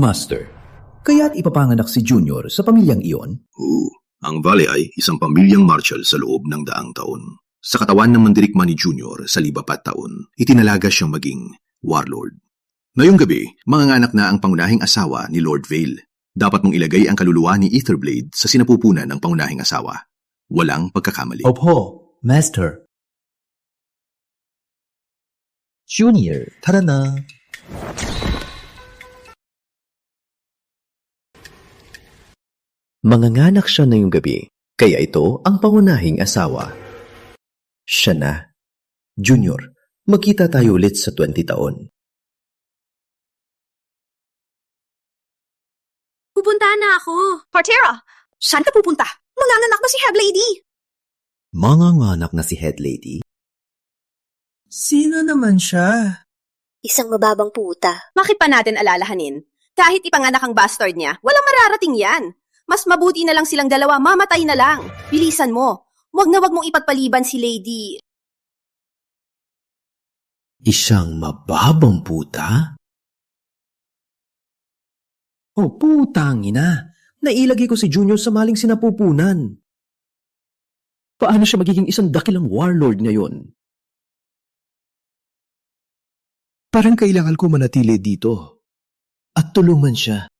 Master, kaya't ipapanganak si Junior sa pamilyang iyon? Ang Valley ay isang pamilyang martial sa loob ng daang taon. Sa katawan ng mandirigma ni Junior sa 4 taon, itinalaga siyang maging warlord. Ngayong gabi, manganganak na ang pangunahing asawa ni Lord Vale. Dapat mong ilagay ang kaluluwa ni Etherblade sa sinapupunan ng pangunahing asawa. Walang pagkakamali. Opo, Master. Junior, tara na. Manganganak siya ngayong gabi, kaya ito ang pangunahing asawa. Siya na. Junior, magkita tayo ulit sa 20 taon. Pupuntahan na ako. Partera, saan ka pupunta? Manganganak na si Head Lady. Manganganak na si Head Lady? Sino naman siya? Isang mababang puta. Bakit pa natin alalahanin? Kahit ipanganak ang bastard niya, walang mararating yan. Mas mabuti na lang silang dalawa, mamatay na lang. Bilisan mo. Wag na wag mong ipagpaliban si Lady. Isang mababang puta? Oh, putang ina. Nailagay ko si Junior sa maling sinapupunan. Paano siya magiging isang dakilang warlord ngayon? Parang kailangan ko manatili dito at tulungan siya.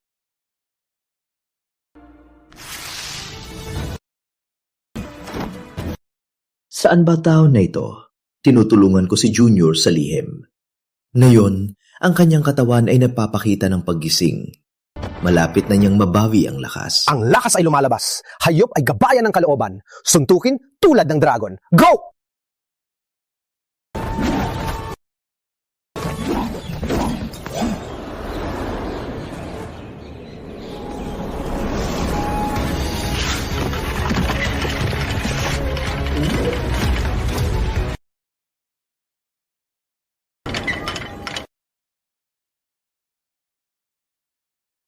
Saan ba taon na ito? Tinutulungan ko si Junior sa lihim. Ngayon, ang kanyang katawan ay nagpapakita ng paggising. Malapit na niyang mabawi ang lakas. Ang lakas ay lumalabas. Hayop ay gabayan ng kalooban. Suntukin tulad ng dragon. Go!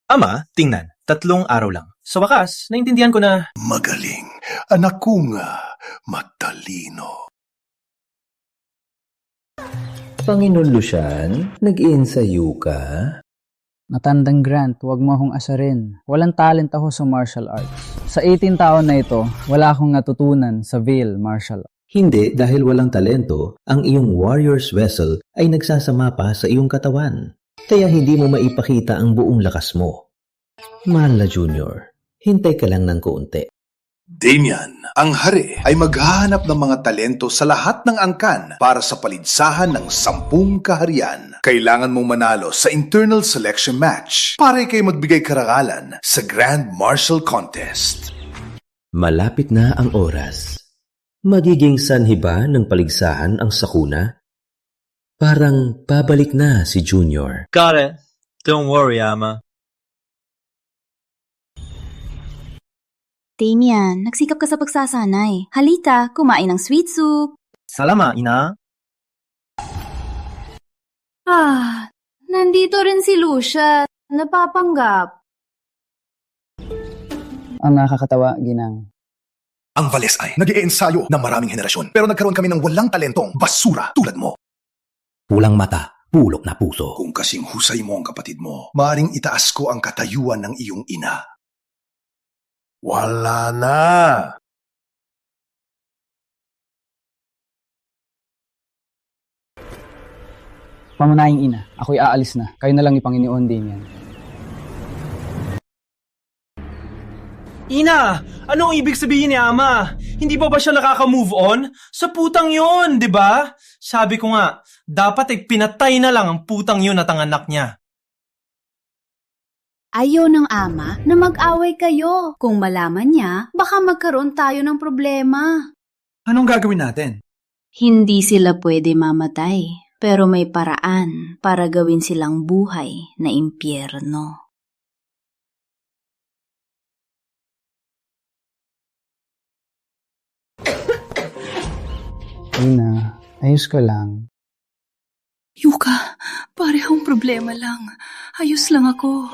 Ama, tingnan. 3 araw lang. Sa wakas, naintindihan ko na... Magaling. Anak ko nga, matalino. Panginoon Lucian, nag-iensayo ka? Matandang Grant, huwag mo akong asarin. Walang talent ako sa martial arts. Sa 18 taon na ito, wala akong natutunan sa Vale martial arts. Hindi dahil walang talento, ang iyong warrior's vessel ay nagsasama pa sa iyong katawan. Kaya hindi mo maipakita ang buong lakas mo. Mahal na Junior, hintay ka lang ng kaunti. Damian, ang hari ay maghahanap ng mga talento sa lahat ng angkan para sa paligsahan ng 10 kaharian. Kailangan mong manalo sa internal selection match para kayo magbigay karangalan sa Grand Martial Contest. Malapit na ang oras. Magiging sanhi ba ng paligsahan ang sakuna? Parang babalik na si Junior. Got it. Don't worry, Ama. Damian, nagsikap ka sa pagsasanay. Halika, kumain ng sweet soup. Salama, ina. Nandito rin si Lucia. Napapanggap. Ang nakakatawa, Ginang. Ang Vales ay nag-iensayo ng maraming henerasyon pero nagkaroon kami ng walang talentong basura tulad mo. Pulang mata, pulok na puso. Kung kasing husay mo ang kapatid mo, maaring itaas ko ang katayuan ng iyong ina. Wala na! Mamanahing ina, ako'y aalis na. Kayo na lang ni Panginoon, Damian. Ina! Anong ibig sabihin ni Ama? Hindi pa ba siya nakaka-move on? Sa putang yun, di ba? Sabi ko nga, dapat ay pinatay na lang ang putang yun at ang anak niya. Ayaw ng ama na mag-away kayo. Kung malaman niya, baka magkaroon tayo ng problema. Anong gagawin natin? Hindi sila pwede mamatay, pero may paraan para gawin silang buhay na impyerno. Ina, ayos ka lang. Yuka, pare akong problema lang. Ayos lang ako.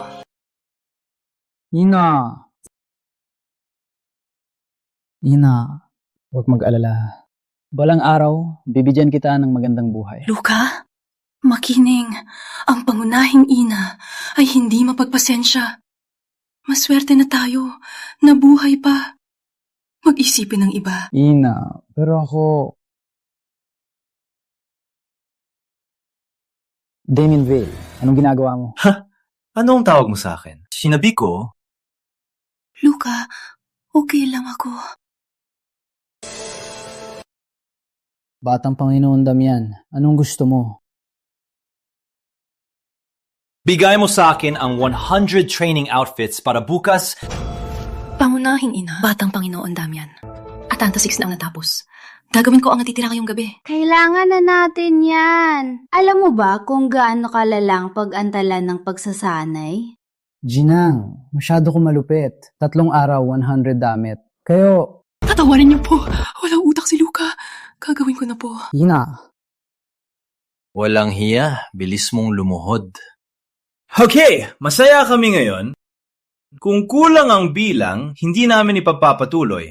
Ina! Ina, huwag mag-alala. Balang araw, bibigyan kita ng magandang buhay. Luka? Makining, ang pangunahing ina ay hindi mapagpasensya. Maswerte na tayo, nabuhay pa. Mag-isipin ng iba. Ina, pero ako... Damien Vale, anong ginagawa mo? Ano ang tawag mo sa akin? Sinabi ko, Luca, okay lang ako. Batang Panginoon Damian, anong gusto mo? bigay mo sa akin ang 100 training outfits para bukas. Pangunahing ina, batang Panginoon Damian. Atanta 6 na ang natapos. Gagawin ko ang natitira ngayong gabi. Kailangan na natin yan. Alam mo ba kung gaano kalalang pag-antalan ng pagsasanay? Ginang, masyado ko malupit. 3 araw, 100 damit. Kayo... Tatawarin niyo po. Walang utak si Luca. Gagawin ko na po. Ina, Walang hiya, bilis mong lumuhod. Okay, masaya kami ngayon. Kung kulang ang bilang, hindi namin ipagpapatuloy.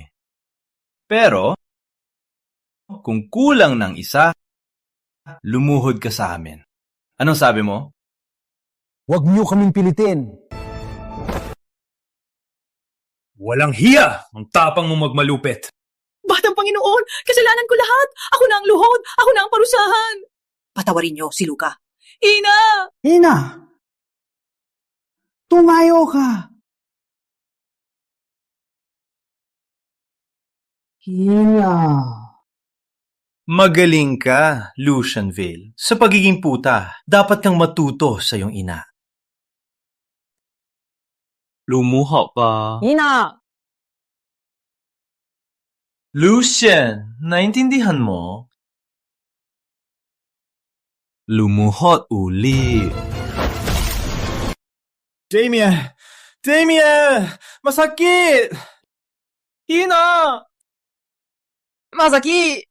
Pero, kung kulang ng isa, lumuhod ka sa amin. Anong sabi mo? Huwag niyo kaming pilitin. Walang hiya! Ang tapang mo magmalupit. Batang Panginoon, kasalanan ko lahat. Ako na ang luhod. Ako na ang parusahan. Patawarin niyo si Luca. Ina! Ina! Tumayo ka! Ina! Magaling ka, Lucian Vale. Sa pagiging puta, dapat kang matuto sa iyong ina. Lumuha pa. Ina! Lucian, naintindihan mo? Lumuhot uli. Damien! Damien! Masakit! Ina! Masakit!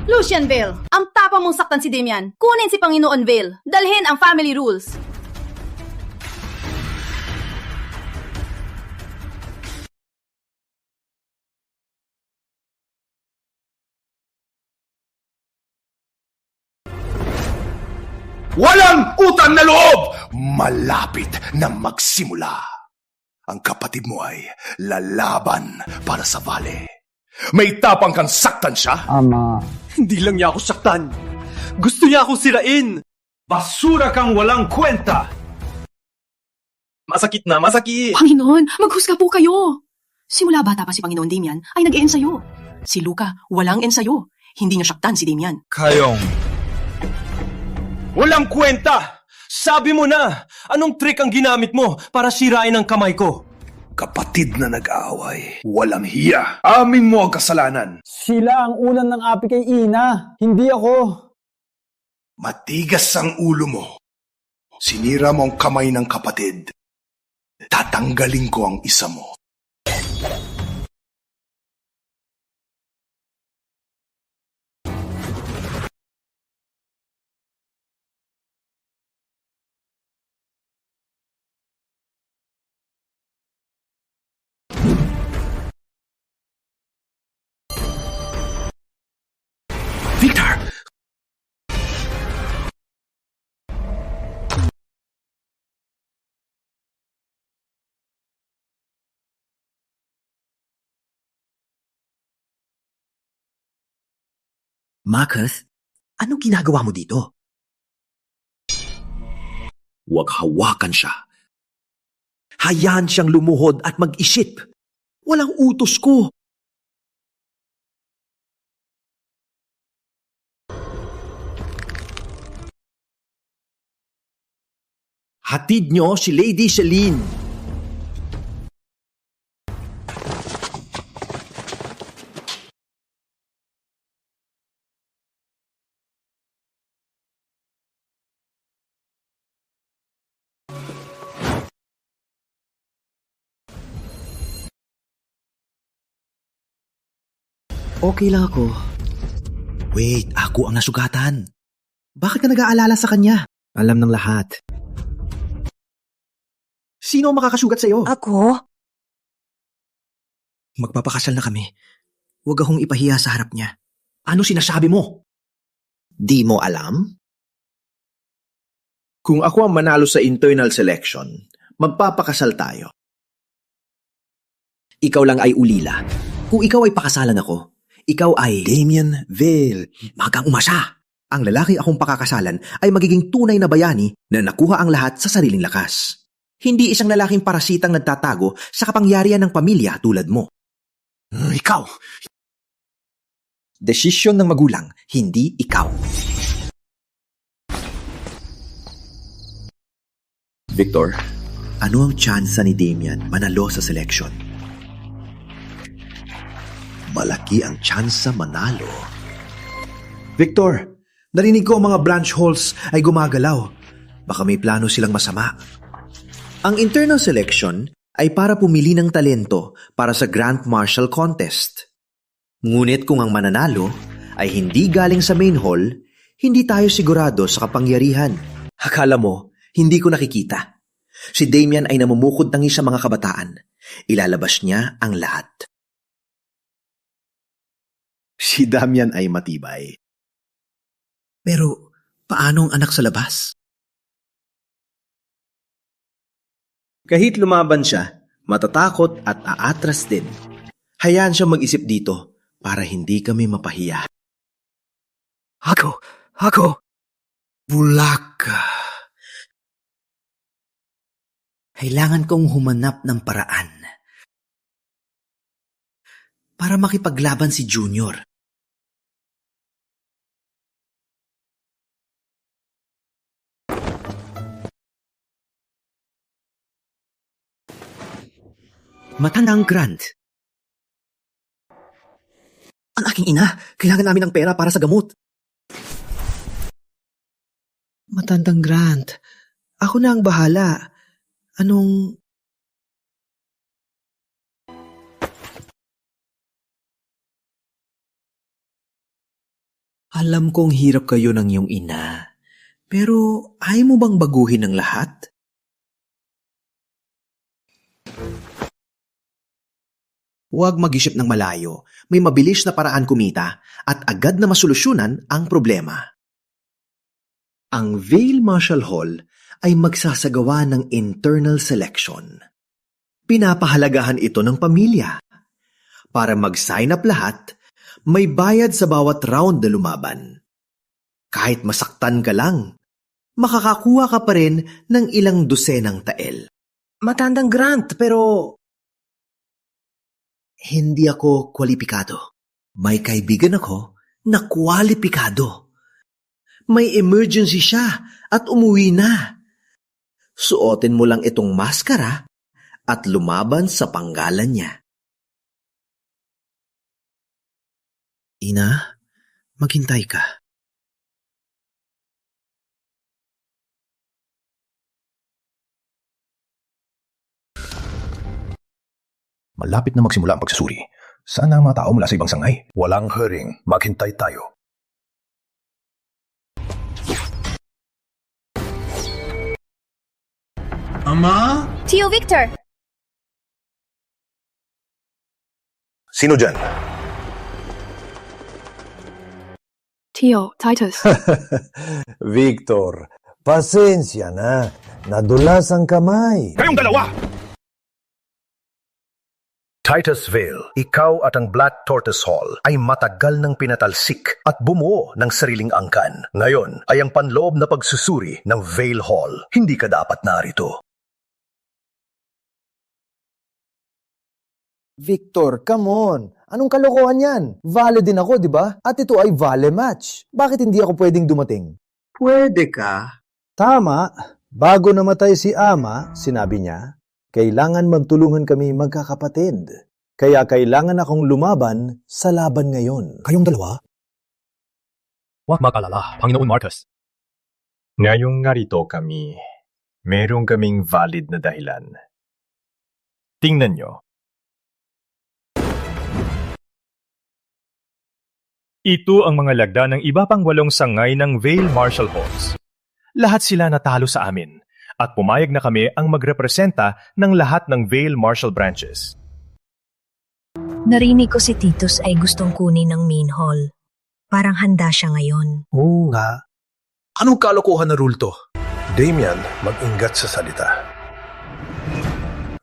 Lucian Vale, ang tapang mong saktan si Damian. Kunin si Panginoon Vale. Dalhin ang family rules. Walang utang na loob! Malapit na magsimula. Ang kapatid mo ay lalaban para sa Vale. May tapang kang saktan siya? Ama, Hindi lang niya ako saktan. Gusto niya akong sirain. Basura kang walang kwenta. Masakit na, masakit. Panginoon, maghusga po kayo. Simula bata pa si Panginoon Damian ay nag-eensayo. Si Luca, walang ensayo. Hindi niya saktan si Damian. Kayong... Walang kwenta! Sabi mo na! Anong trick ang ginamit mo para sirain ang kamay ko? Kapatid na nag-aaway. Walang hiya. Amin mo ang kasalanan. sila ang unang ng api kay Ina, hindi ako. Matigas ang ulo mo. Sinira mo ang kamay ng kapatid. Tatanggalin ko ang isa mo. Victor! Marcus, anong ginagawa mo dito? Huwag hawakan siya. Hayaan siyang lumuhod at mag-isip. Walang utos ko. Hatid niyo si Lady Celine. Okay lang ako. Wait, ako ang nasugatan. Bakit ka nag-aalala sa kanya? Alam ng lahat. Sino ang makakasugat sa'yo? Ako? Magpapakasal na kami. Huwag akong ipahiya sa harap niya. Ano sinasabi mo? Di mo alam? Kung ako ang manalo sa internal selection, magpapakasal tayo. Ikaw lang ay ulila. Kung ikaw ay pakasalan ako, ikaw ay... Damien Vale, magang umasa. Ang lalaki akong pakakasalan ay magiging tunay na bayani na nakuha ang lahat sa sariling lakas. Hindi isang lalaking parasitang nagtatago sa kapangyarihan ng pamilya tulad mo. Ikaw! Desisyon ng magulang, hindi ikaw. Victor, ano ang tsansa ni Damian manalo sa selection? Malaki ang tsansa manalo. Victor, narinig ko ang mga branch holes ay gumagalaw. Baka may plano silang masama. Ang internal selection ay para pumili ng talento para sa Grand Marshal Contest. Ngunit kung ang mananalo ay hindi galing sa main hall, hindi tayo sigurado sa kapangyarihan. Akala mo, hindi ko nakikita. Si Damian ay namumukod tangi sa mga kabataan. Ilalabas niya ang lahat. Si Damian ay matibay. Pero paano ang anak sa labas? Kahit lumaban siya, matatakot at aatras din. Hayaan siya mag-isip dito para hindi kami mapahiya. Ako! Bulaka! Kailangan kong humanap ng paraan para makipaglaban si Junior. Matandang Grant. Ang aking ina, kailangan namin ng pera para sa gamot. Matandang Grant, ako na ang bahala. Anong... Alam kong hirap kayo ng iyong ina, pero ayaw mo bang baguhin ang lahat? Huwag mag-isip ng malayo. May mabilis na paraan kumita at agad na masolusyonan ang problema. Ang Vale Marshal Hall ay magsasagawa ng internal selection. Pinapahalagahan ito ng pamilya. Para mag-sign up lahat, may bayad sa bawat round na lumaban. Kahit masaktan ka lang, makakakuha ka pa rin ng ilang dosenang tael. Matandang Grant, pero... Hindi ako kwalipikado. May kaibigan ako na kwalipikado. May emergency siya at umuwi na. Suotin mo lang itong maskara at lumaban sa panggalan niya. Ina, maghintay ka. Malapit na magsimula ang pagsusuri. Sana ang mga tao mula sa ibang sangay. Walang hurrying. Maghintay tayo. Ama? Tio Victor! Sino dyan? Tio, Titus. Victor, pasensya na. Nadulas ang kamay. Kayong dalawa! Titus Vale, ikaw at ang Black Tortoise Hall ay matagal nang pinatalsik at bumuo ng sariling angkan. Ngayon ay ang panloob na pagsusuri ng Vale Hall. Hindi ka dapat narito. Victor, come on. Anong kalokohan yan? Vale din ako, di ba? At ito ay vale match. Bakit hindi ako pwedeng dumating? Pwede ka. Tama. Bago namatay si Ama, sinabi niya, kailangan magtulungan kami magkakapatid. Kaya kailangan akong lumaban sa laban ngayon. Kayong dalawa? Huwag mag-alala, Panginoon Marcus. Ngayong narito kami, meron kaming valid na dahilan. Tingnan nyo. Ito ang mga lagda ng iba pang 8 sangay ng Vale Marshal Halls. Lahat sila natalo sa amin at pumayag na kami ang magrepresenta ng lahat ng Vale Marshal branches. Narinig ko si Titus ay gustong kunin ng main hall. Parang handa siya ngayon. Oo nga. Anong kalokohan na rule to? Damian, mag-ingat sa salita.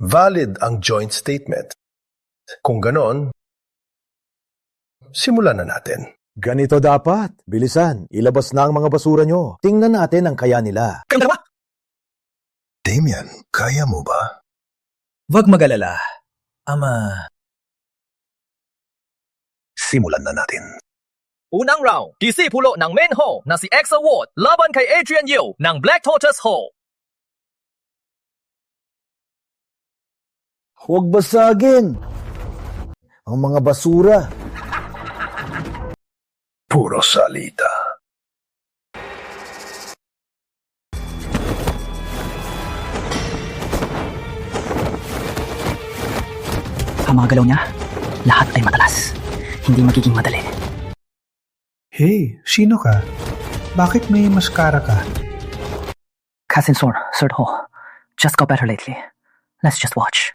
Valid ang joint statement. Kung ganon, simulan na natin. Ganito dapat. Bilisan, ilabas na ang mga basura nyo. Tingnan natin ang kaya nila. Kayong dalawa! Damian, kaya mo ba? Huwag mag-alala. Ama. Simulan na natin. Unang round, disipulo ng Main Hall na si Exa Ward laban kay Adrian Yu ng Black Tortoise Hall. Huwag basagin ang mga basura. Puro salita. Ang mga galaw niya, lahat ay matalas. Hindi magiging madali. Hey, sino ka? Bakit may maskara ka? Cousin Sor, Third Ho. Just got better lately. Let's just watch.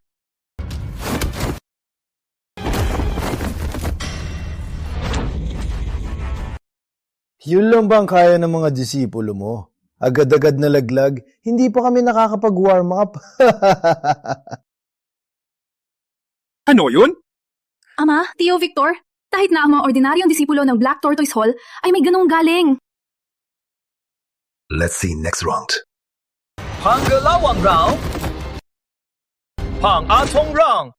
Yun lang ba ang kaya ng mga disipulo mo? Agad-agad na laglag, hindi pa kami nakakapag-warm up. Ano yun? Ama, Tio Victor, kahit na ang mga ordinaryong disipulo ng Black Tortoise Hall ay may ganong galing. Let's see next round. Pangalawang round, pang-atong round.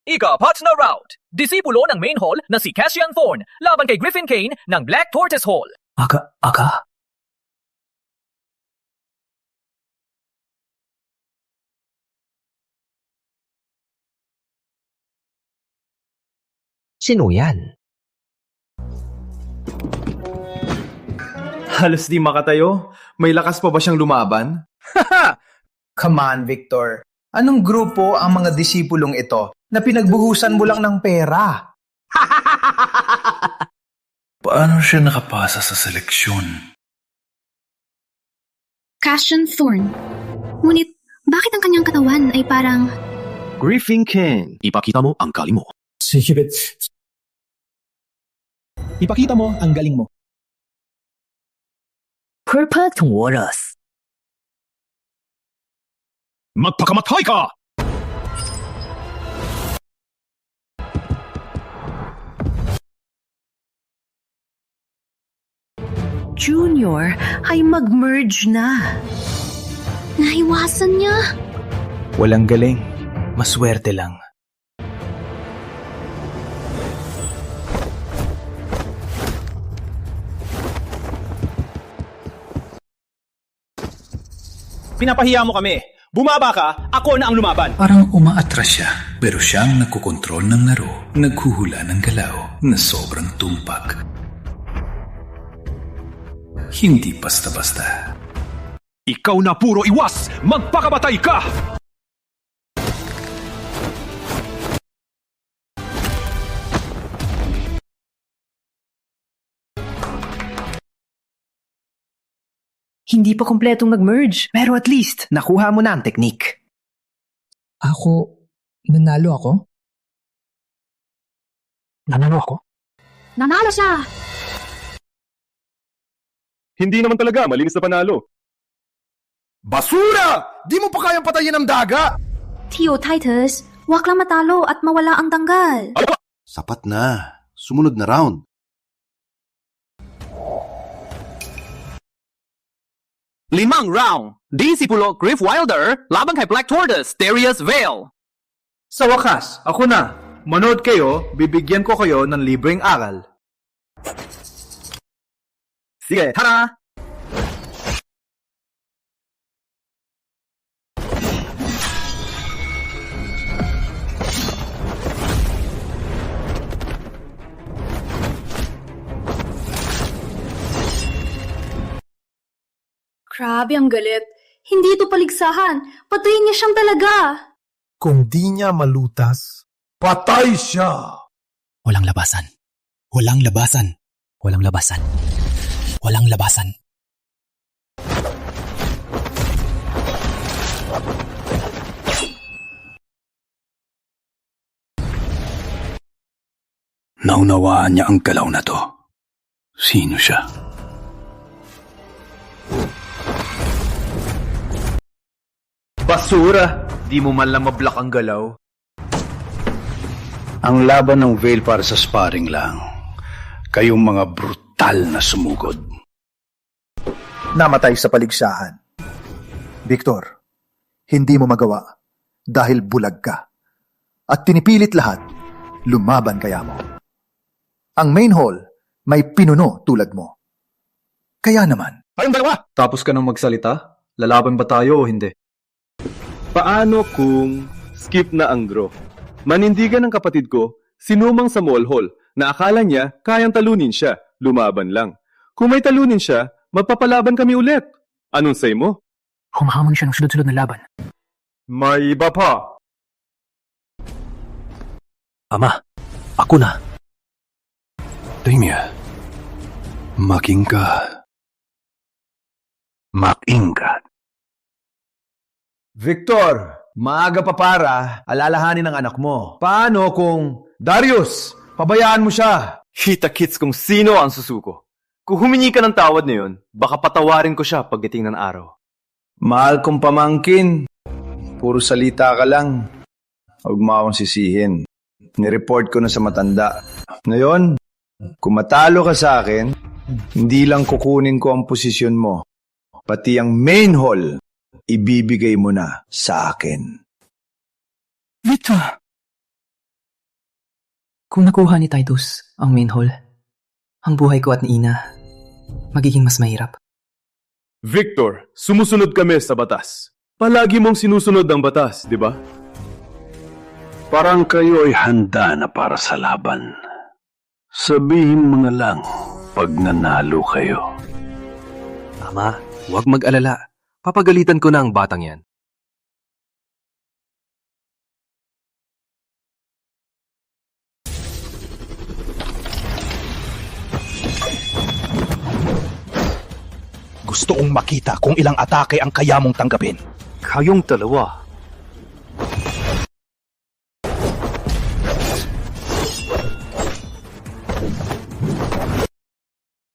Ika-apat na round, disipulo ng Main Hall na si Cassian Thorne laban kay Griffin Kane ng Black Tortoise Hall. Aga? Sino yan? Halos di makatayo. May lakas pa ba siyang lumaban? Come on, Victor. Anong grupo ang mga disipulong ito na pinagbuhusan mo lang ng pera? Paano siya nakapasa sa seleksyon? Cassian Thorne. Ngunit, bakit ang kanyang katawan ay parang... Griffin Kane, ipakita mo ang galing mo. Sige, ipakita mo ang galing mo. Purple Taurus. Magpakamatay ka! Junior ay mag-merge na. Nahiwasan niya. Walang galing. Maswerte lang. Pinapahiya mo kami. Bumaba ka, ako na ang lumaban. Parang umaatras siya, pero siyang nagkukontrol ng laro, naghuhula ng galaw na sobrang tumpak. Hindi basta-basta. Ikaw na puro iwas! Magpakamatay ka! Hindi pa kompletong nag-merge, pero at least nakuha mo na ang technique. Nanalo ako? Nanalo siya! Hindi naman talaga, malinis na panalo. Basura! Di mo pa kayang patayin ang daga! Tio Titus, wag lang matalo at mawala ang tanggal. Sapat na. Sumunod na round. Limang round, disipulo Griff Wilder laban kay Black Tortoise Darius Vale. Sa wakas, ako na. Manood kayo, bibigyan ko kayo ng libreng aral. Sige, tara! Grabe ang galit. Hindi ito paligsahan. Patayin niya siyang talaga. Kung di niya malutas, patay siya! Walang labasan. Walang labasan. Walang labasan. Walang labasan. Naunawaan niya ang galaw na to. Sino siya? Basura! Di mo man lang mablock ang galaw. Ang laban ng Veil para sa sparring lang. Kayong mga brutal na sumugod. Namatay sa paligsahan. Victor, hindi mo magawa dahil bulag ka. At pinipilit lahat, lumaban kaya mo. Ang main hall may pinuno tulad mo. Kaya naman. Kayong dalawa! Tapos ka nang magsalita? Lalaban ba tayo o hindi? Paano kung skip na ang draw? Manindigan ng kapatid ko, sinumang sa mall hall na akala niya kayang talunin siya, lumaban lang. Kung may talunin siya, magpapalaban kami ulit. Anong say mo? Humahamon siya ng sunod-sunod na laban. May iba pa. Ama, ako na. Damia, makingka. Makingka. Victor, maaga pa para alalahanin ng anak mo. Paano kung, Darius, pabayaan mo siya? Kita-kits kung sino ang susuko. Kung humingi ka ng tawad na yun, baka patawarin ko siya pagdating ng araw. Mahal kong pamangkin, puro salita ka lang. Huwag mo akong sisihin. Nireport ko na sa matanda. Ngayon, kung matalo ka sa akin, hindi lang kukunin ko ang posisyon mo. Pati ang main hall, ibibigay mo na sa akin. Victor! Kung nakuha ni Titus ang main hall, ang buhay ko at ni Ina magiging mas mahirap. Victor, sumusunod kami sa batas. Palagi mong sinusunod ang batas, di ba? Parang kayo ay handa na para sa laban. Sabihin mo na lang pag nanalo kayo. Ama, huwag mag-alala. Papagalitan ko na ang batang yan. Gusto kong makita kung ilang atake ang kaya mong tanggapin. Kayong dalawa.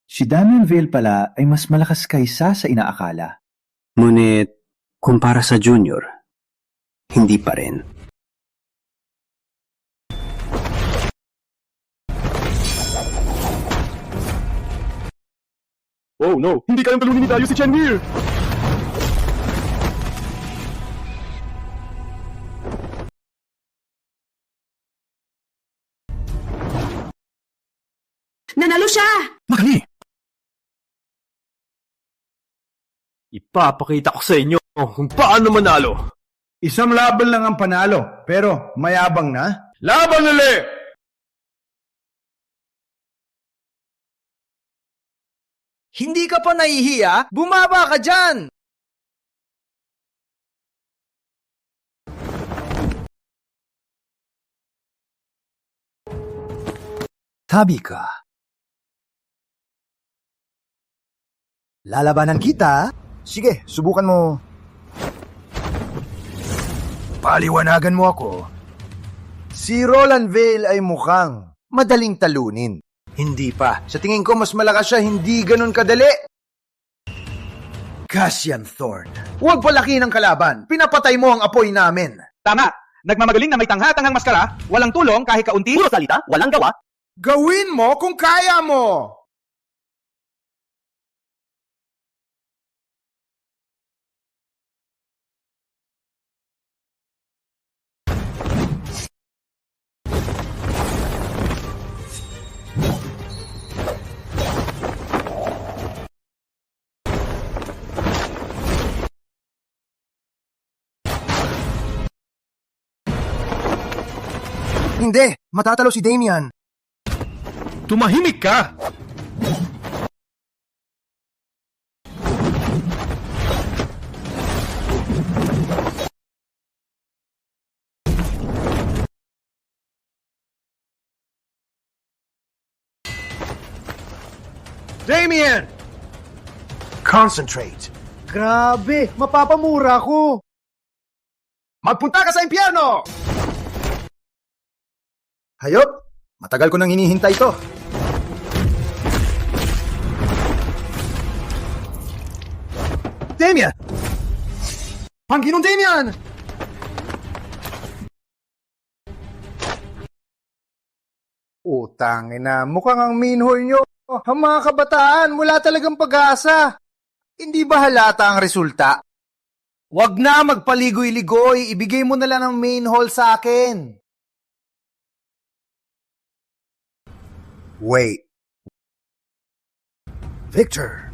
Si Damian Vale pala ay mas malakas kaysa sa inaakala. Ngunit, kumpara sa Junior, hindi pa rin. Oh no, hindi kayang talunin ni Darius si Chenmir! Nanalo siya! Magali! Ipapakita ko sa inyo kung paano manalo. Isang laban lang ang panalo, pero mayabang na. Laban ulit! Hindi ka pa nahihiya? Bumaba ka dyan! Tabi ka. Lalabanan kita? Sige, subukan mo. Paliwanagan mo ako. Si Roland Vale ay mukhang madaling talunin. Hindi pa. Sa tingin ko, mas malakas siya, hindi ganun kadali. Cassian Thorne. Huwag palaki ng kalaban. Pinapatay mo ang apoy namin. Tama. Nagmamagaling na may tanghatanghang maskara, walang tulong kahit kaunti. Puro salita, walang gawa. Gawin mo kung kaya mo! Hindi, matatalo si Damian. Tumahimik ka! Damian! Concentrate. Grabe, mapapamura ko. Magpunta ka sa impyerno! Hayop, matagal ko nang hinihintay ito. Damian! Panginoon Damian! Utangin na, mukhang ang minhole nyo. Ang mga kabataan, wala talagang pag-asa. Hindi ba halata ang resulta? Wag na magpaligoy-ligoy, ibigay mo na lang ang main hall sa akin. Wait. Victor.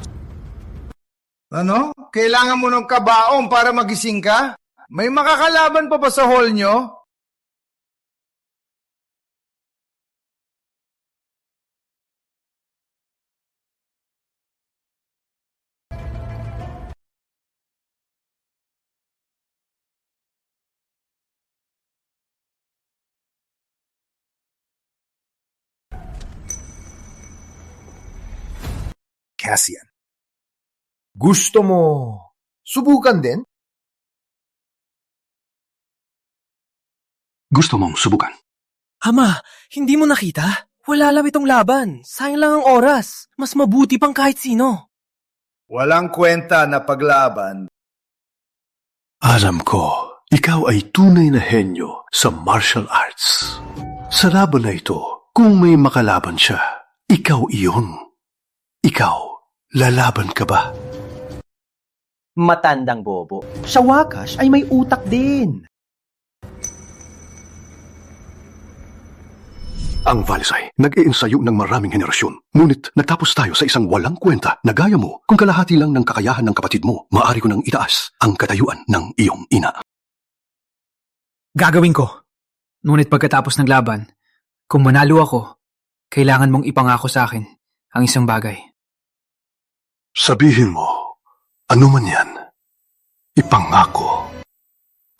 Ano? Kailangan mo ng kabaong para magising ka? May makakalaban pa ba sa hall nyo? Cassian. Gusto mo subukan din? Gusto mong subukan? Ama, hindi mo nakita? Wala lang itong laban. Sayang lang ang oras. Mas mabuti pang kahit sino. Walang kwenta na paglaban. Alam ko, ikaw ay tunay na henyo sa martial arts. Sa laban na ito, kung may makalaban siya, ikaw iyon. Ikaw, lalaban ka ba? Matandang bobo. Sa wakas ay may utak din. Ang Valisay, nag-iensayo ng maraming henerasyon. Ngunit nagtapos tayo sa isang walang kwenta na gaya mo. Kung kalahati lang ng kakayahan ng kapatid mo, maaari ko nang itaas ang katayuan ng iyong ina. Gagawin ko. Ngunit pagkatapos ng laban, kung manalo ako, kailangan mong ipangako sa akin ang isang bagay. Sabihin mo, ano man yan, ipangako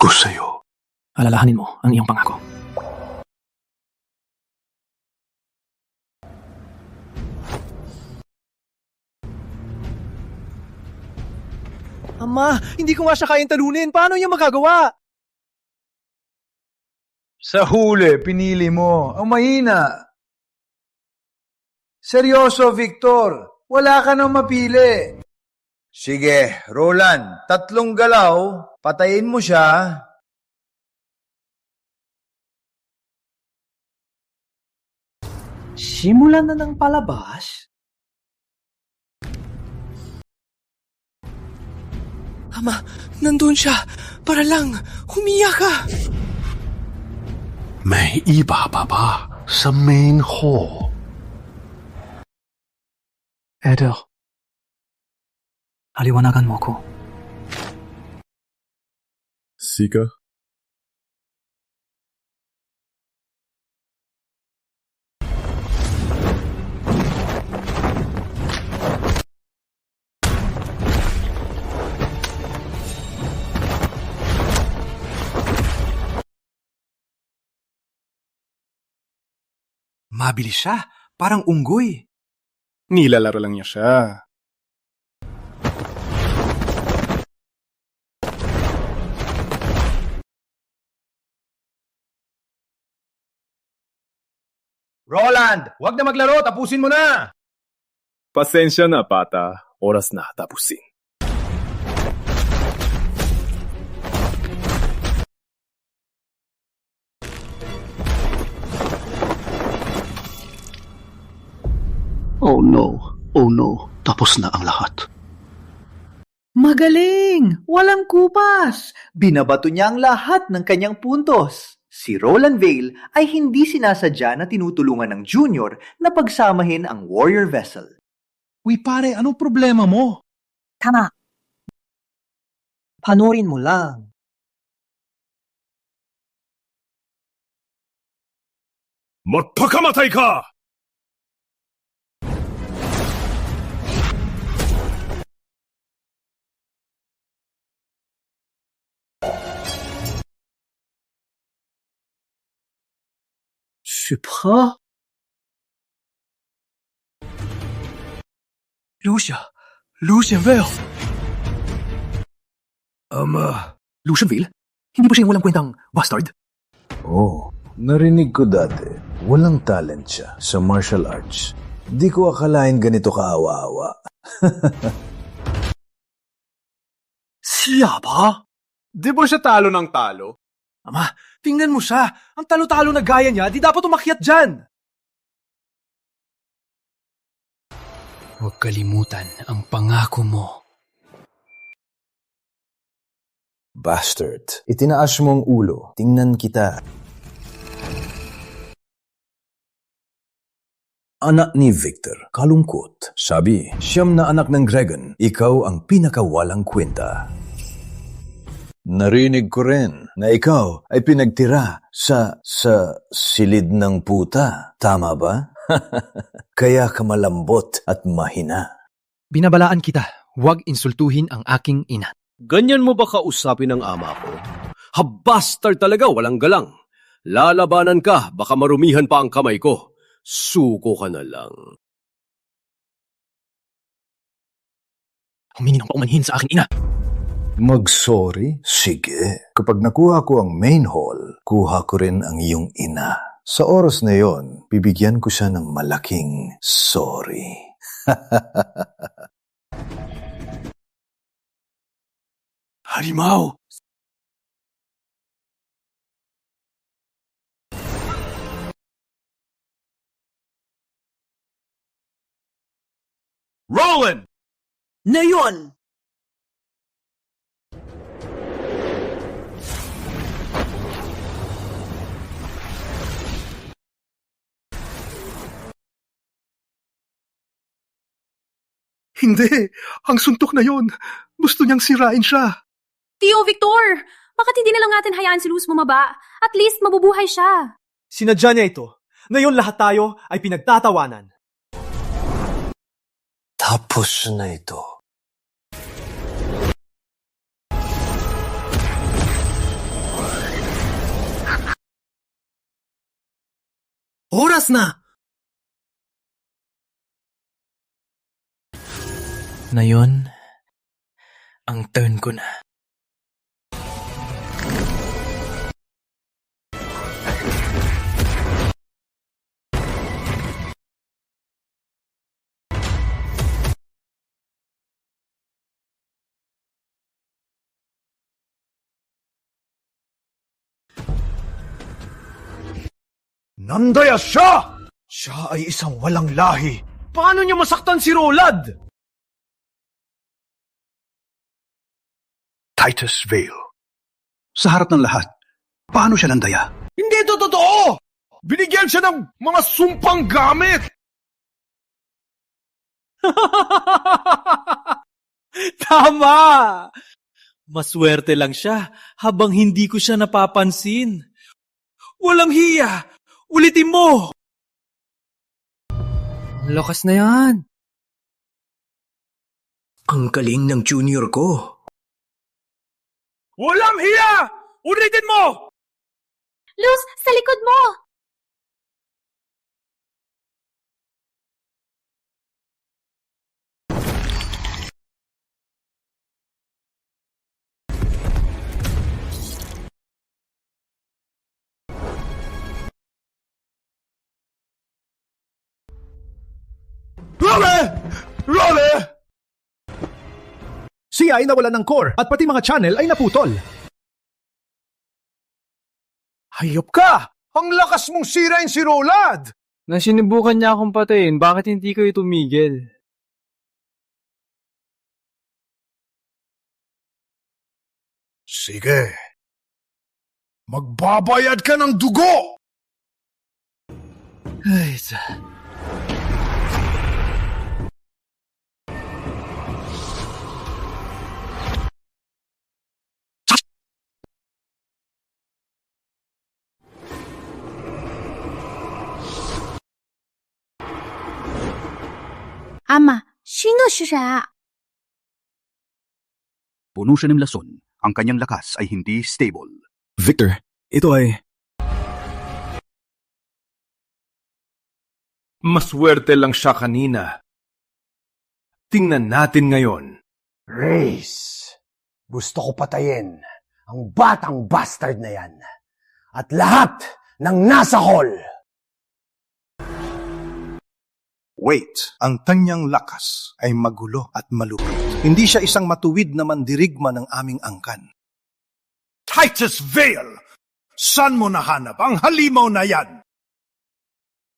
ko sa'yo. Alalahanin mo ang iyong pangako. Ama, hindi ko nga siya kayang talunin. Paano niya magagawa? Sa huli, pinili mo. Ang mahina. Seryoso, Victor. Wala ka nang mapili. Sige, Roland. 3 galaw. Patayin mo siya. Simulan na ng palabas? Ama, nandun siya. Para lang, humiyak ka. May iba pa ba sa main hall? Eder, paliwanagan mo ko. Sika? Mabilis siya. Parang unggoy. Nilalaro lang niya siya. Roland, wag na maglaro. Tapusin mo na. Pasensya na, Pata. Oras na tapusin. Oh no, tapos na ang lahat. Magaling! Walang kupas! Binabato niya ang lahat ng kanyang puntos. Si Roland Vale ay hindi sinasadya na tinutulungan ng Junior na pagsamahin ang warrior vessel. Uy pare, anong problema mo? Tama. Panorin mo lang. Magpakamatay ka! Supra? Lucien Vale. Ama. Lucien Vale? Hindi ba siya yung walang kwentang bastard? Oh, narinig ko dati. Walang talent siya sa martial arts. Di ko akalain ganito kaawa-awa. Siya ba? Di ba siya talo ng talo? Ama, tingnan mo siya. Ang talo-talo na gaya niya, di dapat umakyat dyan. Huwag kalimutan ang pangako mo. Bastard, itinaas mong ulo. Tingnan kita. Anak ni Victor, kalungkot. Sabi, siyam na anak ng dragon, ikaw ang pinakawalang kwenta. Narinig ko rin na ikaw ay pinagtira sa silid ng puta. Tama ba? Kaya ka malambot at mahina. Binabalaan kita, huwag insultuhin ang aking ina. Ganyan mo ba kausapin ang ama ko? Habastar talaga, walang galang. Lalabanan ka, baka marumihan pa ang kamay ko. Suko ka na lang. Humingi ng paumanhin sa aking ina. Mag-sorry? Sige. Kapag nakuha ko ang main hall, kuha ko rin ang iyong ina. Sa oras na yon, bibigyan ko siya ng malaking sorry. Halimaw! Roland! Na yun! Hindi! Ang suntok na yon! Gusto niyang sirain siya! Tio Victor! Bakit hindi na lang natin hayaan si Luz bumaba? At least mabubuhay siya. Sinadya niya ito. Ngayon lahat tayo ay pinagtatawanan. Tapos na ito. Oras na! Ngayon, ang turn ko na. Nandaya siya! Siya ay isang walang lahi. Paano niya masaktan si Roland? Titus Vale. Sa harap ng lahat, paano siya nandaya? Hindi ito totoo! Binigyan siya ng mga sumpang gamit! Tama! Maswerte lang siya habang hindi ko siya napapansin. Walang hiya! Ulitin mo! Lakas na yan. Ang galing ng junior ko. Walang hiya! Ulitin mo! Luz, sa likod mo! Role! Role! Siya ay nawalan ng core at pati mga channel ay naputol. Hayop ka! Ang lakas mong sirain si Roland! Na sinubukan niya akong patayin, bakit hindi kayo tumigil? Sige. Magbabayad ka ng dugo! Ay, Ama, sino siya? Puno siya ng lason. Ang kanyang lakas ay hindi stable. Victor, ito ay... Maswerte lang siya kanina. Tingnan natin ngayon. Race! Gusto ko patayin ang batang bastard na yan. At lahat ng nasa hall! Wait, ang kanyang lakas ay magulo at malupit. Hindi siya isang matuwid na mandirigma ng aming angkan. Titus Vale! Saan mo nahanap ang halimaw na yan?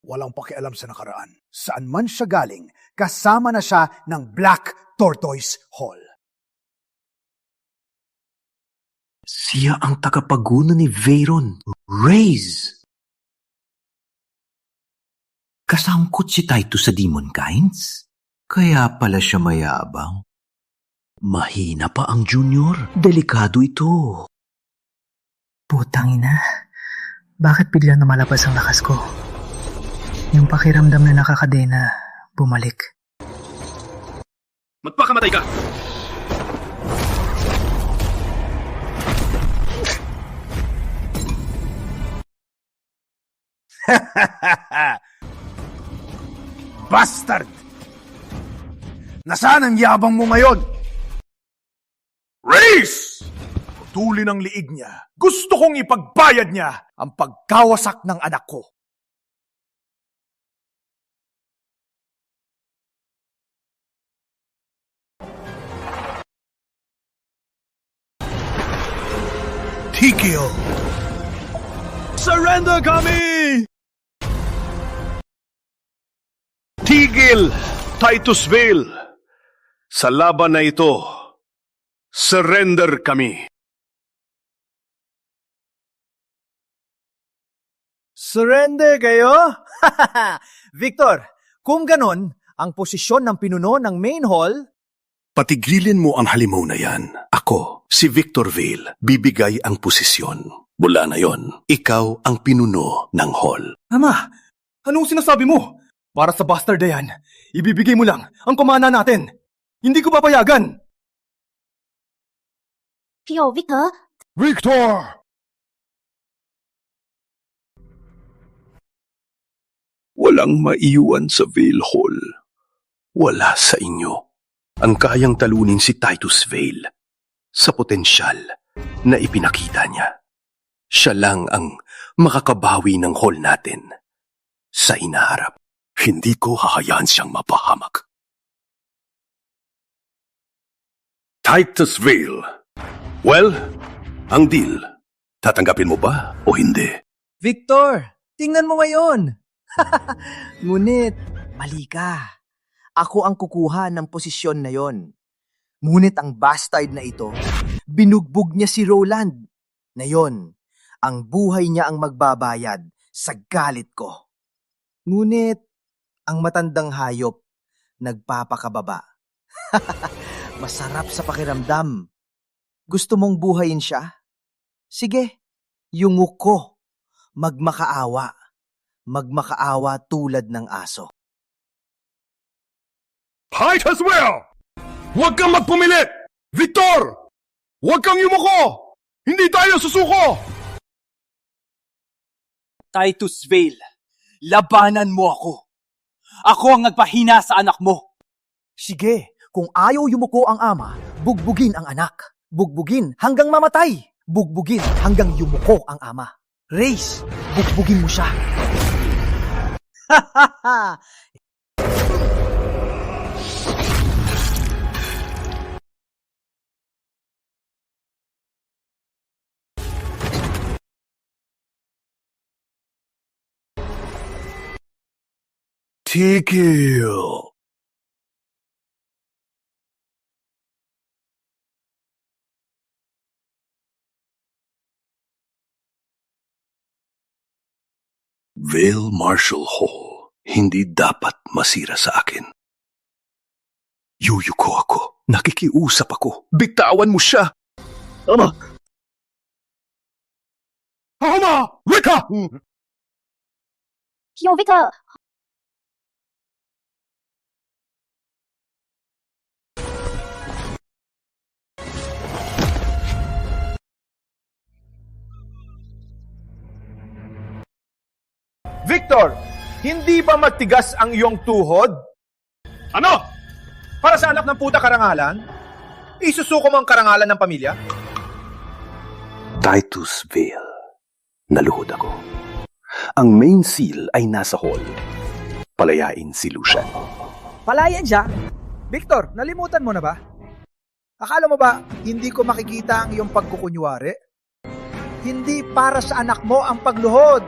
Walang pakialam sa nakaraan. Saan man siya galing, kasama na siya ng Black Tortoise Hall. Siya ang tagapaguna ni Veyron, Reyes. Kasangkot si Titus sa Demon Kinds? Kaya pala siya mayabang. Mahina pa ang Junior. Delikado ito. Putang ina. Bakit biglang namalabas ang lakas ko? Yung pakiramdam na nakakadena, bumalik. Magpakamatay ka! Bastard! Nasaan ang yabang mo ngayon? Reyes! Putulin ang liig niya. Gusto kong ipagbayad niya ang pagkawasak ng anak ko. Tigil! Surrender kami! Tigil, Titus Vale. Sa laban na ito, surrender kami. Surrender kayo? Victor, kung ganon, ang posisyon ng pinuno ng main hall... Patigilin mo ang halimaw na yan. Ako, si Victor Vale, bibigay ang posisyon. Mula na yon, ikaw ang pinuno ng hall. Ama, anong sinasabi mo? Para sa bastard na yan, ibibigay mo lang ang kumana natin. Hindi ko papayagan. Victor? Victor! Walang maiwan sa Vale Hall. Wala sa inyo ang kayang talunin si Titus Vale sa potensyal na ipinakita niya. Siya lang ang makakabawi ng hall natin sa inaharap. Hindi ko hahayaan siyang mapahamak. Titus Vale. Well, ang deal, tatanggapin mo ba o hindi? Victor, tingnan mo ngayon. Ngunit, mali ka. Ako ang kukuha ng posisyon na yon. Ngunit ang bastard na ito, binugbog niya si Roland. Na yon, ang buhay niya ang magbabayad sa galit ko. Ngunit, ang matandang hayop, nagpapakababa. Masarap sa pakiramdam. Gusto mong buhayin siya? Sige, yungok ko. Magmakaawa. Magmakaawa tulad ng aso. Titus Vale! Huwag kang magpumilit! Victor! Huwag kang yumuko! Hindi tayo susuko! Titus Vale, labanan mo ako. Ako ang nagpahina sa anak mo. Sige, kung ayaw yumuko ang ama, bugbugin ang anak. Bugbugin hanggang mamatay. Bugbugin hanggang yumuko ang ama. Reyes, bugbugin mo siya. Tigil! Vale Marshall Hall, hindi dapat masira sa akin. Yuyuko ako. Nakikiusap ako. Bitawan mo siya! Ama! Ama! Rika! Victor! Victor, hindi ba matigas ang iyong tuhod? Ano? Para sa anak ng puta karangalan? Isusuko mo ang karangalan ng pamilya? Titus Vale. Naluhod ako. Ang main seal ay nasa hall. Palayain si Lucian. Palayan siya? Victor, nalimutan mo na ba? Akala mo ba hindi ko makikita ang iyong pagkukunwari? hindi para sa anak mo ang pagluhod.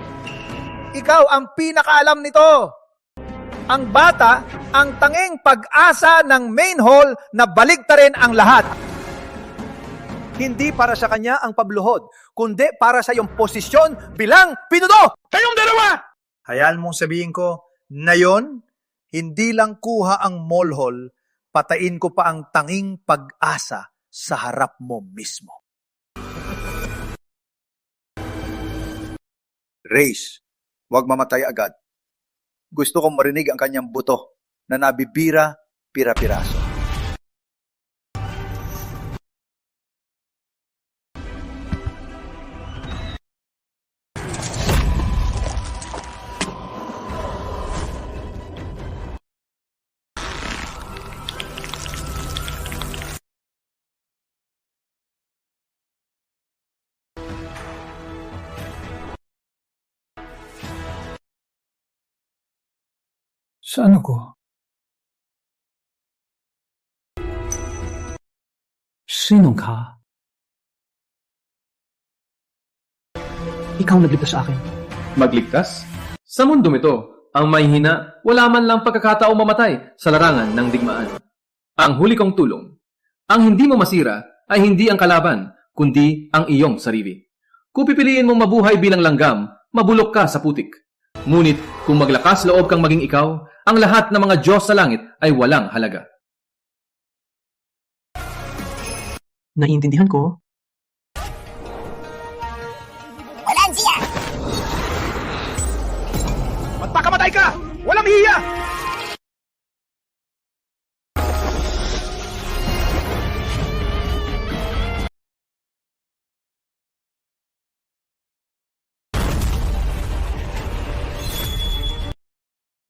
Ikaw ang pinakaalam nito. Ang bata, ang tanging pag-asa ng main hall na baligtarin ang lahat. Hindi para sa kanya ang pagluhod, kundi para sa iyong posisyon bilang pinuno. Kayong dalawa! Hayaan mong sabihin ko, na yon, hindi lang kuha ang mall hall, patayin ko pa ang tanging pag-asa sa harap mo mismo. Race, huwag mamatay agad. Gusto kong marinig ang kanyang buto na nabibira pira-piraso. Saan ako? Sinong ka? Ikaw nagligtas sa akin. Magligtas? Sa mundong ito, ang may hina, wala man lang pagkakataong mamatay sa larangan ng digmaan. Ang huli kong tulong, ang hindi mo masira ay hindi ang kalaban, kundi ang iyong sarili. Kung pipiliin mong mabuhay bilang langgam, mabulok ka sa putik. Ngunit kung maglakas loob kang maging ikaw, ang lahat ng mga Diyos sa langit ay walang halaga. Naiintindihan ko. Walang siya! Magpakamatay ka! Walang hiya!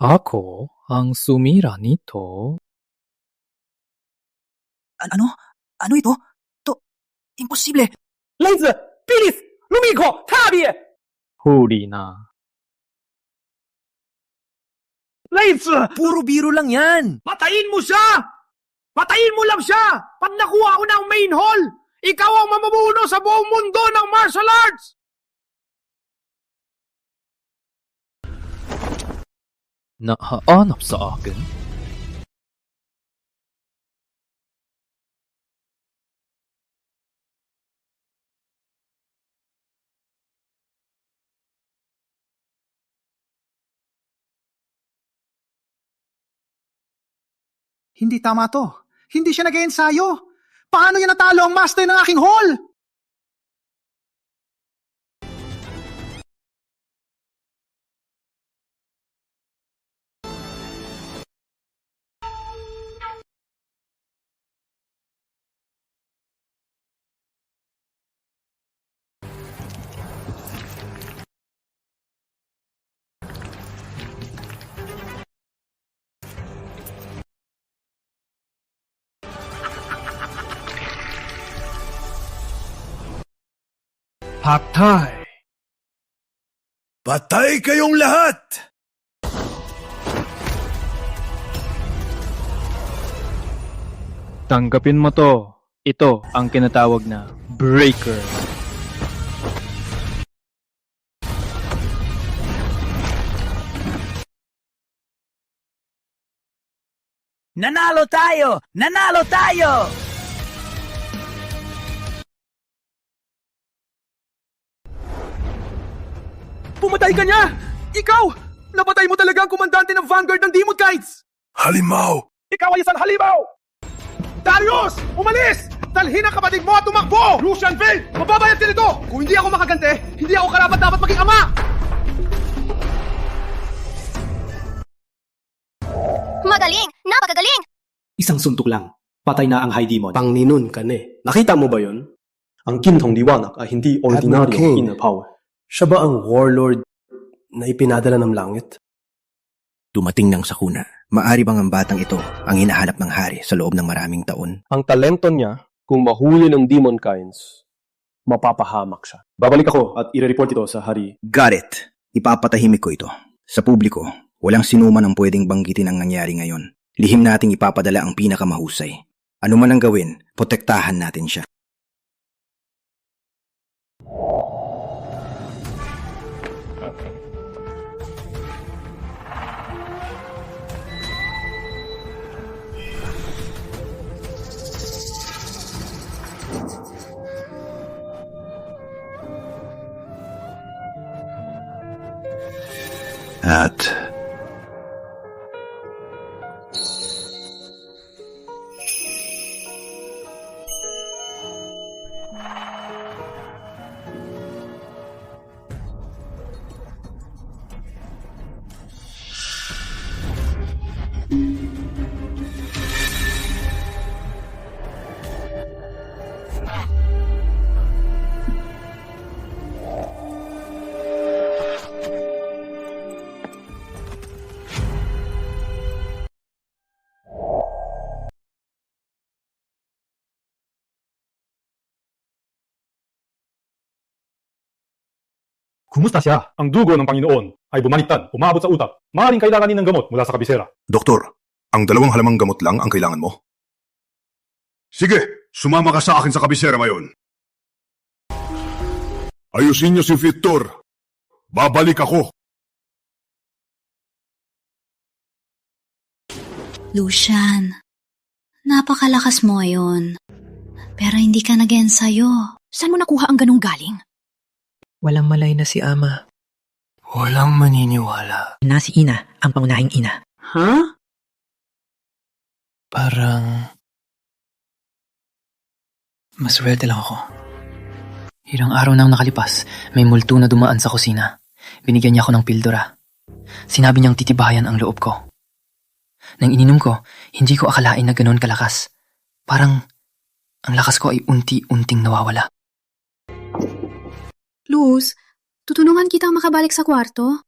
Ako ang sumira nito. Ano? Ano ito? Imposible! Lazy! Bilis! Lumiko! Tabi! Huli na. Lazy! Puro biro lang yan! Patayin mo siya! Patayin mo lang siya! Pag nakuha ko ng main hall, ikaw ang mamumuno sa buong mundo ng martial arts! Nahaanap sa akin? Hindi tama to. Hindi siya nag-ensayo. Paano niya natalo ang master ng aking hall? Patay! Patay kayong lahat! Tanggapin mo to. Ito ang kinatawag na breaker. Nanalo tayo! Nanalo tayo! Pumatay ka niya! Ikaw! Napatay mo talaga ang komandante ng Vanguard ng Demon Kites! Halimaw! Ikaw ay isang halimaw! Darius! Umalis! Dalhin ang kapatid mo at tumakbo! Lucian Vale! Mababayad ka nito! Kung hindi ako makagante, hindi ako karapat dapat maging ama! Magaling! Napakagaling! Isang suntok lang. Patay na ang High Demon. Pangninon ka ne. Nakita mo ba yun? Ang Kintong Liwanag ay hindi ordinaryong inner power. Siya ba ang warlord na ipinadala ng langit? Dumating ng sakuna. Maari bang ang batang ito ang hinahanap ng hari sa loob ng maraming taon? Ang talento niya, kung mahuli ng Demon Kinds, mapapahamak siya. Babalik ako at i-report ito sa hari. Got it! Ipapatahimik ko ito. Sa publiko, walang sinuman ang pwedeng banggitin ang nangyari ngayon. Lihim nating ipapadala ang pinakamahusay. Ano man ang gawin, protektahan natin siya. At Kumusta siya? Ang dugo ng Panginoon ay bumaliktad, umabot sa utak. Maaaring kailanganin ng gamot mula sa kabisera. Doktor, ang 2 halamang gamot lang ang kailangan mo? Sige, sumama ka sa akin sa kabisera ngayon. Ayusin niyo si Victor. Babalik ako. Lucian, napakalakas mo ngayon. Pero hindi ka nag-ensayo. Saan mo nakuha ang ganong galing? Walang malay na si Ama. Walang maniniwala. Na si Ina, ang pangunahing ina. Huh? Parang maswerte lang ako. Ilang araw nang nakalipas, may multo na dumaan sa kusina. Binigyan niya ako ng pildora. Sinabi niyang titibayan ang loob ko. Nang ininom ko, hindi ko akalain na ganoon kalakas. Parang ang lakas ko ay unti-unting nawawala. Luz, tutulungan kita makabalik sa kwarto?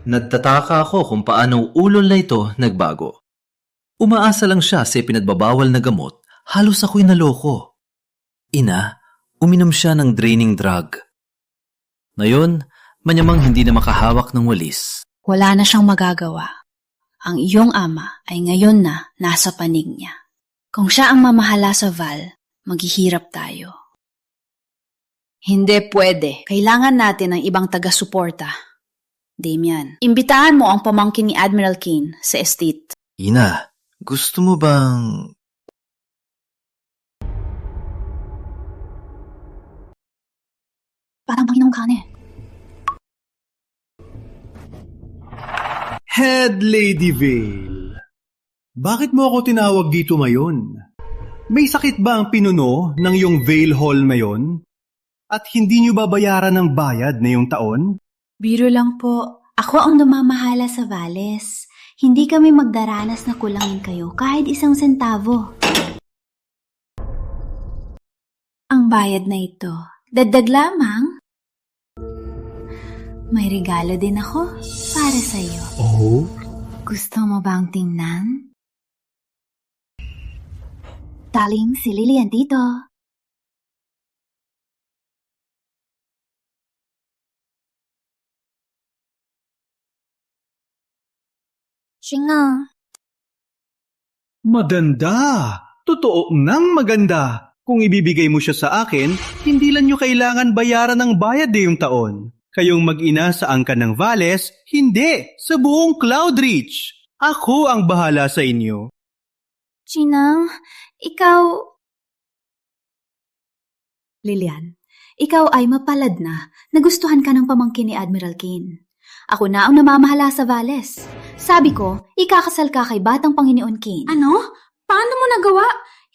Nagtataka ako kung paano ulol na ito nagbago. Umaasa lang siya sa pinagbabawal na gamot, halos ako'y naloko. Ina, uminom siya ng draining drug. Ngayon, manyamang hindi na makahawak ng walis. Wala na siyang magagawa. Ang iyong ama ay ngayon na nasa panig niya. Kung siya ang mamahala sa Val, maghihirap tayo. Hindi pwede. Kailangan natin ng ibang taga-suporta. Damian, imbitahan mo ang pamangkin ni Admiral Kane sa estate. Ina, gusto mo bang... Parang Panginoong Kane. Head Lady Vale, bakit mo ako tinawag dito ngayon? May sakit ba ang pinuno ng iyong Vale Hall ngayon? At hindi niyo babayaran ng bayad na yung taon? Biro lang po. Ako ang namamahala sa Vales. Hindi kami magdaranas na kulangin kayo kahit 1 sentavo. Ang bayad na ito, dagdag lamang. May regalo din ako para sa iyo. Oh? Gusto mo bang tingnan? Darling, si Lillian dito. Singa. Maganda! Totoo nang maganda! Kung ibibigay mo siya sa akin, hindi lang nyo kailangan bayaran ng bayad yung taon. Kayong mag-ina sa angkan ng Vales, hindi! Sa buong Cloudreach! Ako ang bahala sa inyo. Chinang, ikaw... Lilian, ikaw ay mapalad na nagustuhan ka ng pamangkin ni Admiral Kane. Ako na ang namamahala sa Vales. Sabi ko, ikakasal ka kay Batang Panginoon Kane. Ano? Paano mo nagawa?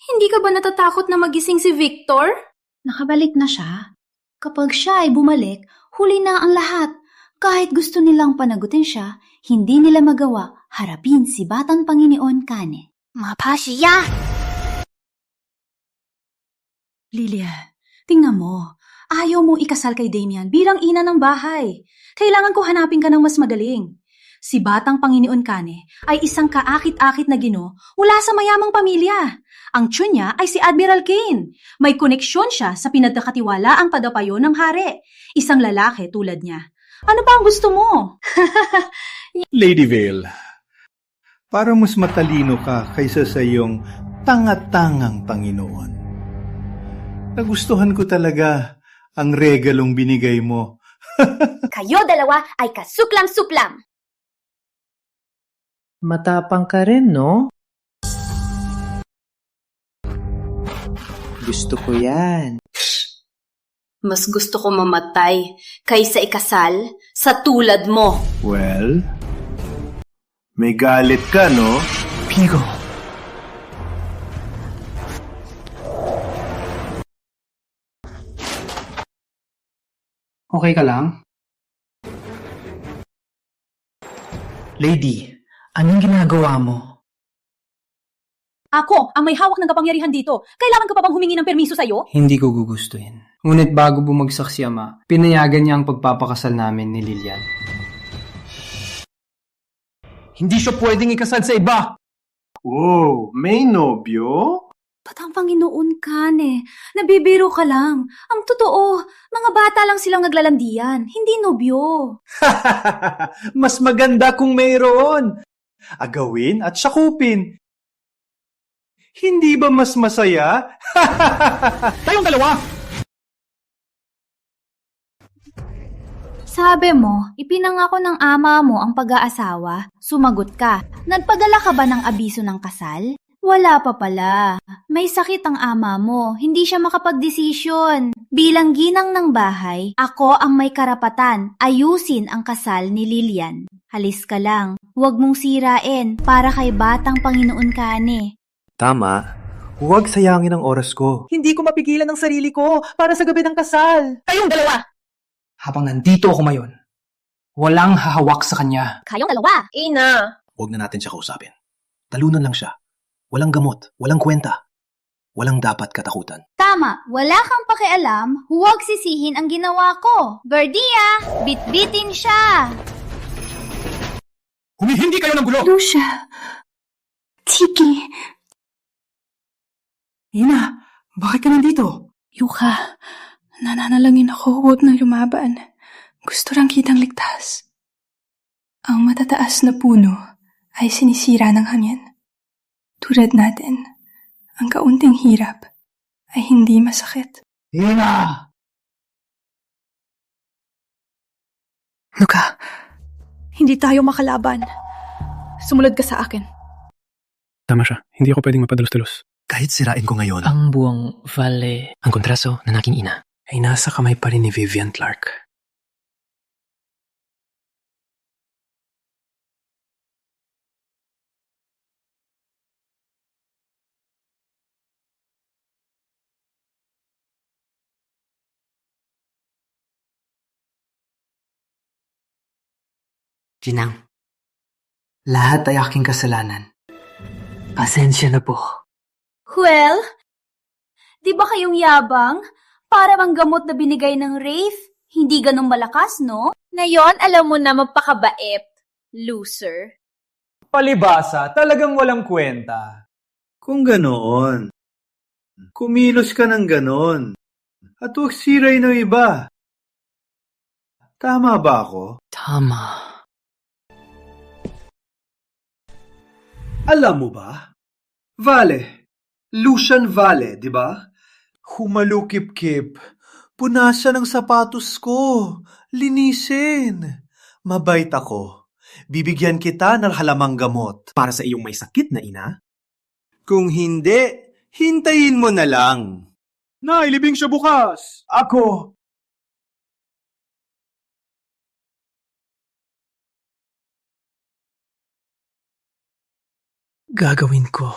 Hindi ka ba natatakot na magising si Victor? Nakabalik na siya. Kapag siya ay bumalik, huli na ang lahat. Kahit gusto nilang panagutin siya, hindi nila magawa harapin si Batang Panginoon Kane. Mapasiya! Lilia, tingnan mo. Ayaw mo ikasal kay Damian bilang ina ng bahay. Kailangan ko hanapin ka ng mas magaling. Si Batang Panginoon Kane ay isang kaakit-akit na gino mula sa mayamang pamilya. Ang tiyon niya ay si Admiral Kane. May koneksyon siya sa pinagkakatiwala ang padapayo ng hari. Isang lalaki tulad niya. Ano ba ang gusto mo? Lady Vale, para mas matalino ka kaysa sa iyong tanga-tangang Panginoon. Nagustuhan ko talaga ang regalong binigay mo. Kayo dalawa ay kasuklam-suklam! Matapang ka rin, no? Gusto ko yan. Mas gusto ko mamatay kaysa ikasal sa tulad mo. Well, may galit ka, no? Pigo. Okay ka lang? Lady, anong ginagawa mo? Ako, ang may hawak ng kapangyarihan dito. Kailangan ko pa bang humingi ng permiso sa'yo? Hindi ko gugustuhin. Ngunit bago bumagsak si Ama, pinayagan niya ang pagpapakasal namin ni Lilian. Hindi siya pwedeng ikasal sa iba! Oh, may nobyo? Ba't ang Panginoon ka, Nabibiro ka lang. Ang totoo, mga bata lang silang naglalandian, hindi nobyo. Mas maganda kung mayroon. Agawin at sakupin. Hindi ba mas masaya? Tayong dalawa! Sabi mo, ipinangako ng ama mo ang pag-aasawa. Sumagot ka. Nagpadala ka ba ng abiso ng kasal? Wala pa pala. May sakit ang ama mo. Hindi siya makapagdesisyon. Bilang ginang ng bahay, ako ang may karapatan. Ayusin ang kasal ni Lilian. Halis ka lang. Huwag mong sirain para kay batang Panginoon Kane. Tama. Huwag sayangin ang oras ko. Hindi ko mapigilan ang sarili ko para sa gabi ng kasal. Kayong dalawa! Habang nandito ako ngayon, walang hahawak sa kanya. Kayong dalawa! Ina! Huwag na natin siya kausapin. Talunan lang siya. Walang gamot, walang kwenta. Walang dapat katakutan. Tama, wala kang pakialam, huwag sisihin ang ginawa ko. Verdia, bitbitin siya. Humihindi kayo ng gulo! Lucia. Tiki. Ina, bakit ka nandito? Yuka, nananalangin ako, huwag nang lumaban. Gusto lang kitang ligtas. Ang matataas na puno ay sinisira ng hangin. Tulad natin, ang kaunting hirap ay hindi masakit. Ina! Luka, hindi tayo makalaban. Sumunod ka sa akin. Tama siya. Hindi ako pwedeng mapadalos-dalos. Kahit sirain ko ngayon, Ang buong vale, ang kontraso ng aking ina. Ay nasa kamay pa rin ni Vivian Clark. Ginang, lahat ay aking kasalanan. Pasensya na po. Well, di ba kayong yabang? Para mang gamot na binigay ng Wraith, hindi ganun malakas, no? Ngayon, alam mo na magpakabait. Loser. Palibasa, talagang walang kwenta. Kung ganoon, kumilos ka ng ganon. At huwag siray ng iba. Tama ba ako? Tama. Alam mo ba? Vale. Lucian Vale, di ba? Humalukip-kip. Punasan ang sapatos ko. Linisin. Mabait ako. Bibigyan kita ng halamang gamot. para sa iyong may sakit na ina, Kung hindi, hintayin mo na lang. Nailibing siya bukas! Ako, Gagawin ko.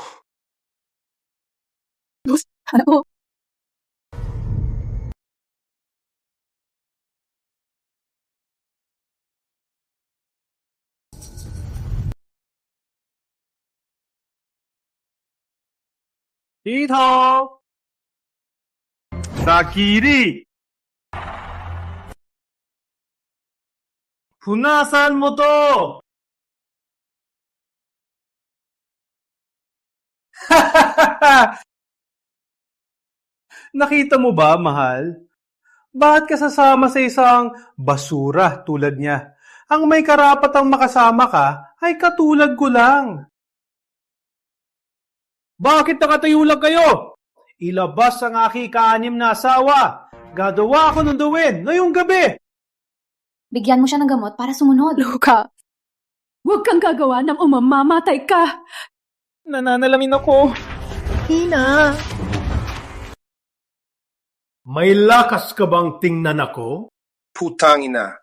Ano? Tito! Sakiri! Punasan mo to! Nakita mo ba, mahal? Bakit ka sasama sa isang basura tulad niya? Ang may karapatang makasama ka ay katulad ko lang. Bakit nakatayo lang kayo? Ilabas ang aking kaanim na asawa. Gagawa ako ng duwin ngayong gabi. Bigyan mo siya ng gamot para sumunod. Luka, huwag kang gagawa ng umamamatay ka. Nananalamin ako. Ina! May lakas ka bang tingnan ako? Putang ina.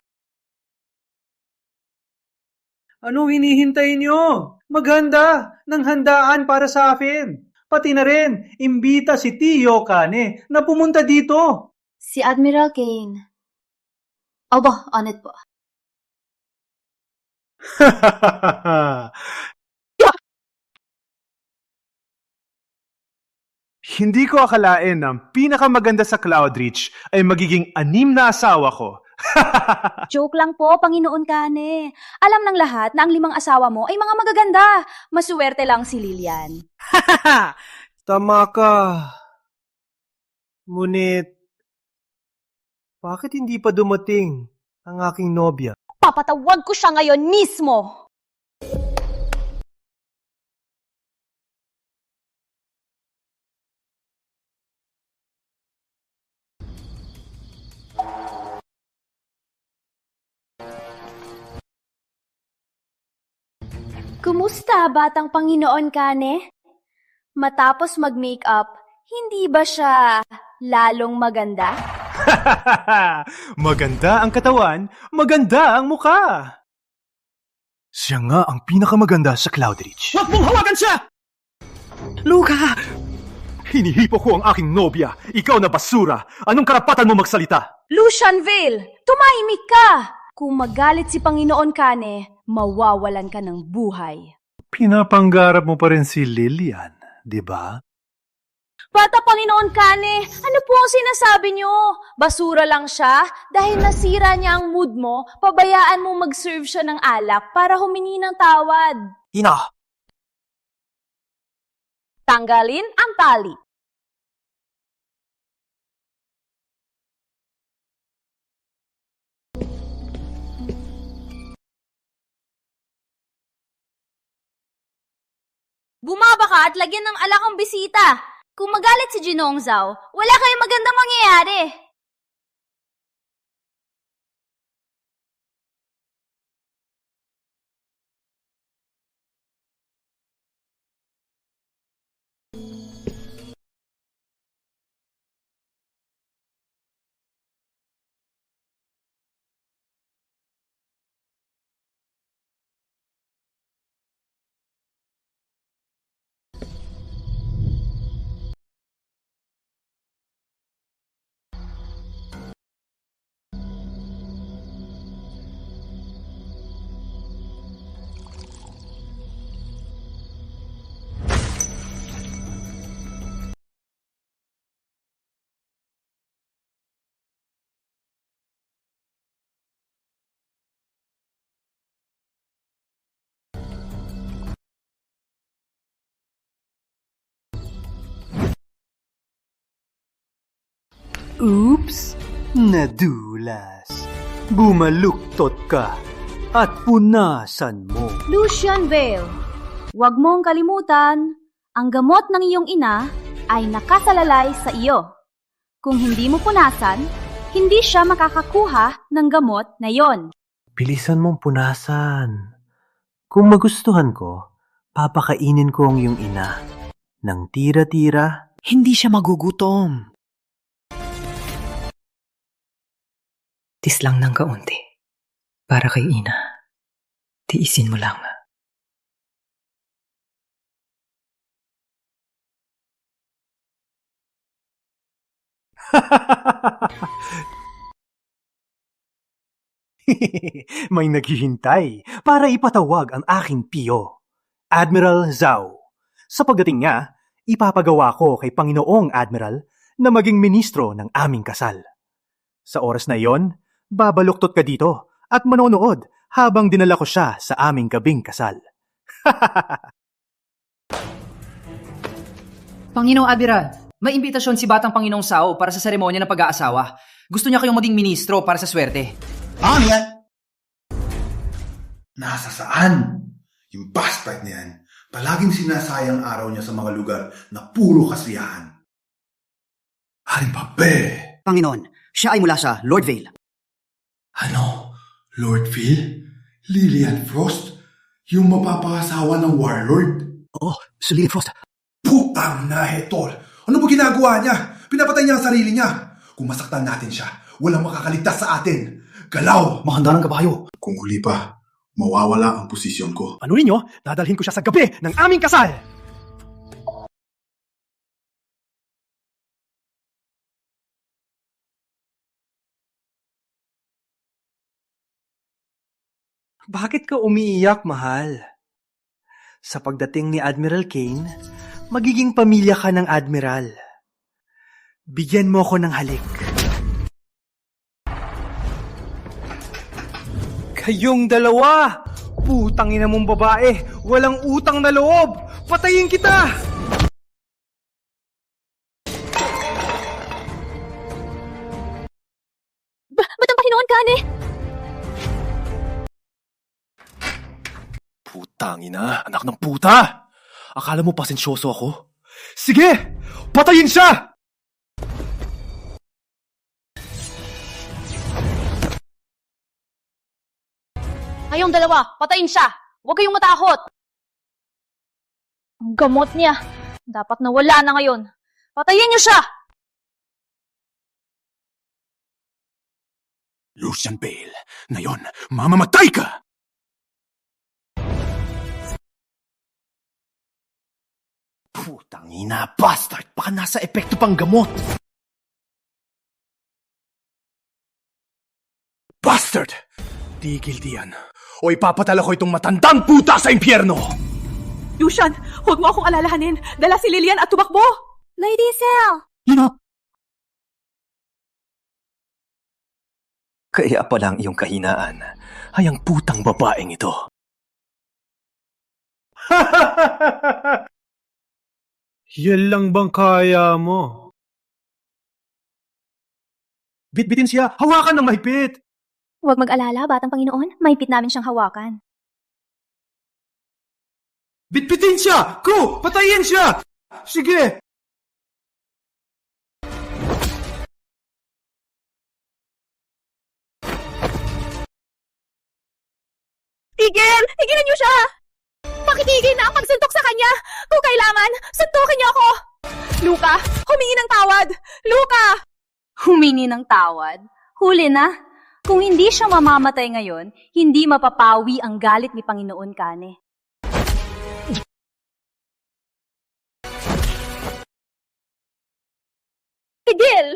Ano hinihintay nyo? Maghanda ng handaan para sa akin. Pati na rin, imbita si Tio Kane na pumunta dito. Si Admiral Kane. Aba, on it po. Hindi ko akalain na ang pinakamaganda sa Cloudreach ay magiging 6 na asawa ko. Joke lang po, Panginoon Kane. Alam ng lahat na ang 5 asawa mo ay mga magaganda. Masuwerte lang si Lilian. Tama ka. Ngunit, bakit hindi pa dumating ang aking nobya? Papatawag ko siya ngayon mismo. Kumusta, batang Panginoon Kane? Matapos mag-makeup, hindi ba siya lalong maganda? Maganda ang katawan, maganda ang muka. Siya nga ang pinakamaganda sa Cloudreach. Huwag mong hawakan siya! Luka! Hinihipo ko ang aking nobya. Ikaw na basura. Anong karapatan mo magsalita? Lucian Vale, tumahimik ka! Kung magalit si Panginoon Kane, mawawalan ka ng buhay. Pinapanggarap mo pa rin si Lilian, di ba? Bata Panginoon Kane, ano po ang sinasabi niyo? Basura lang siya? Dahil nasira niya ang mood mo, pabayaan mo mag-serve siya ng alak para humingi ng tawad. Ina! Tanggalin ang tali. Bumaba ka at lagyan ng alak ang bisita. Kung magalit si Ginoong Zhao, wala kayong magandang mangyayari. Oops! Nadulas. Bumaluktot ka at punasan mo. Lucian Vale, huwag mong kalimutan, ang gamot ng iyong ina ay nakasalalay sa iyo. Kung hindi mo punasan, hindi siya makakakuha ng gamot na yon. Bilisan mong punasan. Kung magustuhan ko, papakainin ko ang iyong ina. Nang tira-tira, Hindi siya magugutom. Tis lang ng kaunti. Para kay ina. Tiisin mo lang. May naghihintay para ipatawag ang aking piyo, Admiral Zhao. Sa pagdating niya, ipapagawa ko kay Panginoong Admiral na maging ministro ng aming kasal. Sa oras na iyon, babaluktot ka dito at manonood habang dinala ko siya sa aming gabing kasal. Panginoong Admiral, may imbitasyon si Batang Panginoong Zhao para sa seremonya ng pag-aasawa. Gusto niya kayong maging ministro para sa swerte. Ano yan? Nasa saan? Yung bastard na yan, palaging sinasayang araw niya sa mga lugar na puro kasiyahan. Haring Pape! Panginoon, siya ay mula sa Lord Vale. Ano? Lord Phil? Lillian Frost? Yung mapapangasawa ng Warlord? Oo, si Lillian Frost. Putang na, Hetol! Ano ba ginagawa niya? Pinapatay niya ang sarili niya. Kung masaktan natin siya, walang makakaligtas sa atin. Galaw! Mahanda ng kabayo. Kung huli pa, mawawala ang posisyon ko. Ano ninyo? Dadalhin ko siya sa gabi ng aming kasal! Bakit ka umiiyak, mahal? Sa pagdating ni Admiral Kane, magiging pamilya ka ng Admiral. Bigyan mo ko ng halik. Kayong dalawa! Putang ina mong babae! Walang utang na loob! Patayin kita! Batang Panginoon, Kane! Putangina, anak ng puta! Akala mo pasensyoso ako? Sige! Patayin siya! Kayong dalawa, patayin siya! Huwag kayong matakot! Ang gamot niya. Dapat nawala na ngayon. Patayin niyo siya! Lucian Bale, ngayon, mamamatay ka! Putangina, bastard! Baka nasa epekto pang gamot! Bastard! Tigil diyan, o ipapatala ko itong matandang puta sa impyerno! Lucian, huwag mo akong alalahanin. Dala si Lilian at tumakbo. Lady Cell! Kaya pala ang iyong kahinaan ay ang putang babaeng ito. Yan lang bang kaya mo? Bitbitin siya! Hawakan ng mahigpit! Huwag mag-alala, Batang Panginoon. Mahigpit namin siyang hawakan. Bitbitin siya! Go! Patayin siya! Sige! Tigil! Tigilan niyo siya! Pakitigil na ang pagsuntok sa kanya! Kung kailangan, suntukin niyo ako! Luka, humingi ng tawad! Luka! Humingi ng tawad? Huli na. Kung hindi siya mamamatay ngayon, hindi mapapawi ang galit ni Panginoon Kane. Tigil!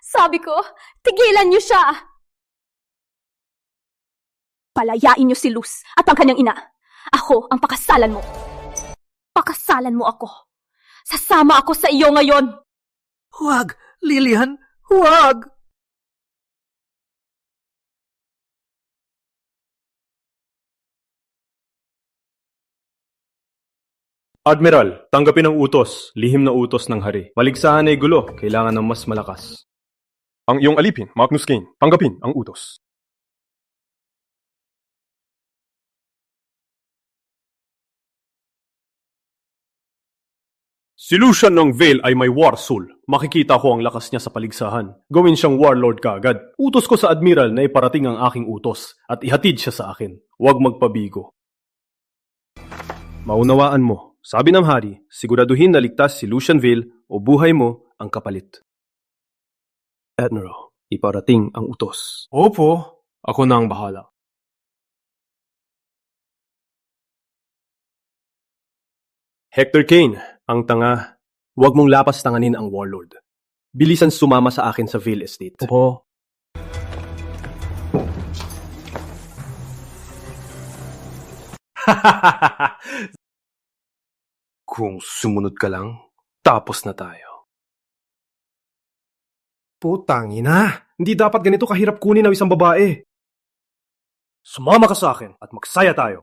Sabi ko, tigilan niyo siya! Palayain niyo si Luz at ang kanyang ina. Ako ang pakasalan mo. Pakasalan mo ako. Sasama ako sa iyo ngayon. Huwag! Lilian! Huwag! Admiral, tanggapin ang utos, lihim na utos ng hari. Paligsahan ay gulo, kailangan ng mas malakas. Ang iyong alipin, Magnus Kane, tanggapin ang utos. Si Lucian ng Vale ay may war soul. Makikita ko ang lakas niya sa paligsahan. Gawin siyang warlord kaagad. Utos ko sa Admiral na iparating ang aking utos at ihatid siya sa akin. Huwag magpabigo. Maunawaan mo, sabi ng hari, siguraduhin na ligtas si Lucian Vale o buhay mo ang kapalit. Admiral, iparating ang utos. Opo. Ako na ang bahala. Hector Kane, ang tanga, huwag mong lapas tanganin ang warlord. Bilisan sumama sa akin sa Vale Estate. Opo. Kung sumunod ka lang, tapos na tayo. Putangina! Hindi dapat ganito kahirap kunin ng isang babae. Sumama ka sa akin at magsaya tayo.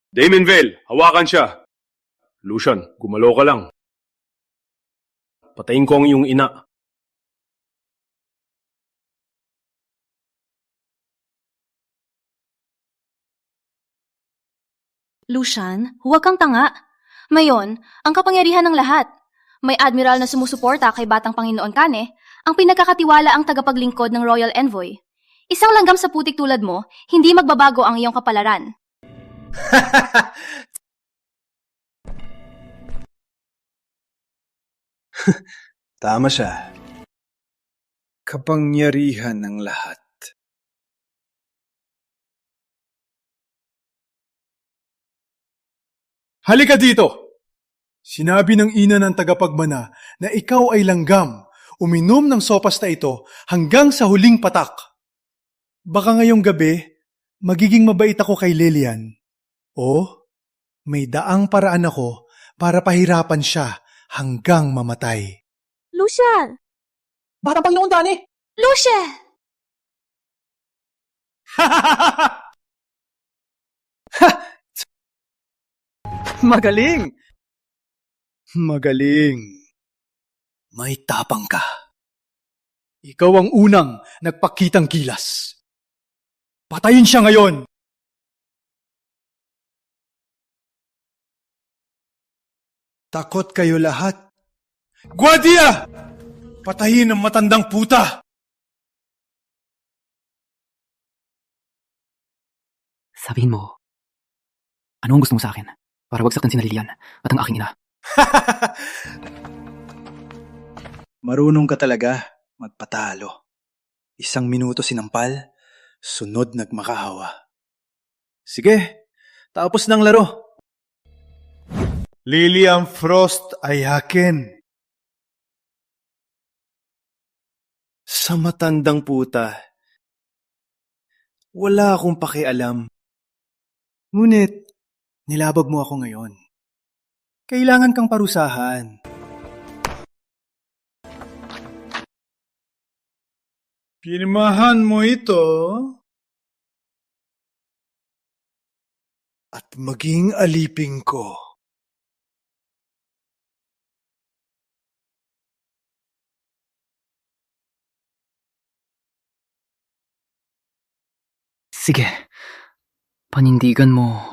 Damon Vale, hawakan siya. Lucian, gumalaw ka lang. Patayin ko ang iyong ina. Lucian, huwag kang tanga. Mayon, ang kapangyarihan ng lahat. May admiral na sumusuporta kay Batang Panginoon Kane, ang pinagkakatiwala ang tagapaglingkod ng Royal Envoy. Isang langgam sa putik tulad mo, hindi magbabago ang iyong kapalaran. Tama siya. Kapangyarihan ng lahat. Halika dito! Sinabi ng ina ng tagapagmana na ikaw ay langgam, uminom ng sopas na ito hanggang sa huling patak. Baka ngayong gabi, magiging mabait ako kay Lilian. O, may daang paraan ako para pahirapan siya hanggang mamatay. Lucia! Batang Panginoon Dani! Lucia! Magaling! Magaling. May tapang ka. Ikaw ang unang nagpakitang gilas. Patayin siya ngayon! Takot kayo lahat. Guardia! Patayin ang matandang puta! Sabihin mo, ano ang gusto mo sa akin? Para wag saktan si Lilian at ang aking ina. Marunong ka talaga magpatalo. 1 minuto sinampal, sunod nagmakahawa. Sige, tapos ng laro. Lilian Frost ay akin. Sa matandang puta, wala akong pakialam. Ngunit, nilabag mo ako ngayon. Kailangan kang parusahan. Pirmahan mo ito at maging aliping ko. Sige, panindigan mo.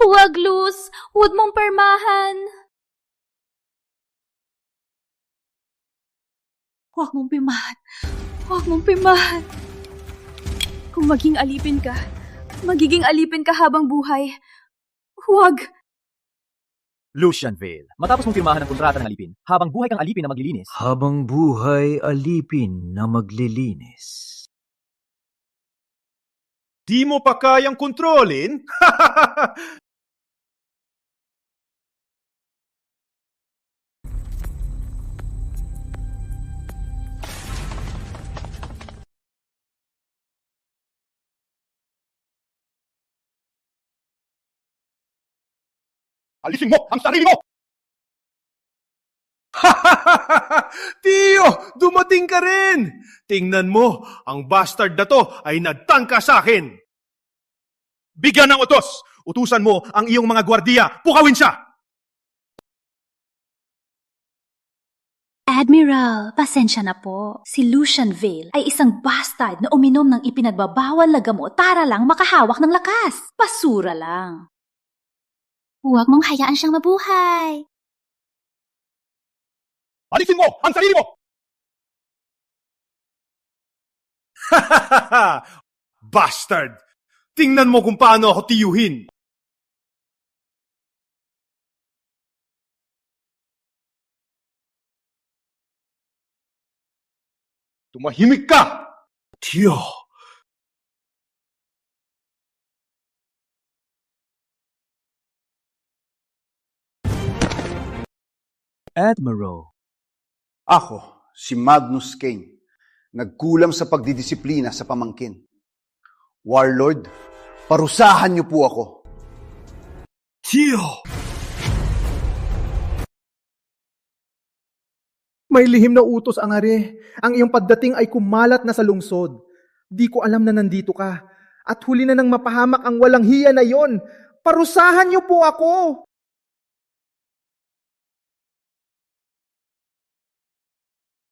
Huwag, Luz! Huwag mong permahan! Huwag mong pirmahan. Huwag mong pirmahan. Kung maging alipin ka, magiging alipin ka habang buhay. Huwag! Lucian Vale, matapos mong pirmahan ng kontrata ng alipin, habang buhay kang alipin na maglilinis. Habang buhay, alipin na maglilinis. Di mo pa kayang kontrolin? Alisin mo ang sarili mo! Tio, dumating ka rin! Tingnan mo, ang bastard na to ay nagtangka sa akin! Bigyan ng utos! Utusan mo ang iyong mga gwardiya, pukawin siya! Admiral, pasensya na po. Si Lucian Vale ay isang bastard na uminom ng ipinagbabawal na gamot para lang makahawak ng lakas. Basura lang. Huwag mong hayaan siyang mabuhay. Alisin mo ang sarili mo! Bastard! Tingnan mo kung paano ako tiyuhin! Tumahimik ka! Tiyo! Admiral. Ako, si Magnus Kane, nagkulang sa pagdidisiplina sa pamangkin. Warlord, parusahan niyo po ako. Tiyo! May lihim na utos ang ari. Ang iyong pagdating ay kumalat na sa lungsod. Di ko alam na nandito ka. At huli na nang mapahamak ang walang hiya na yon. Parusahan niyo po ako!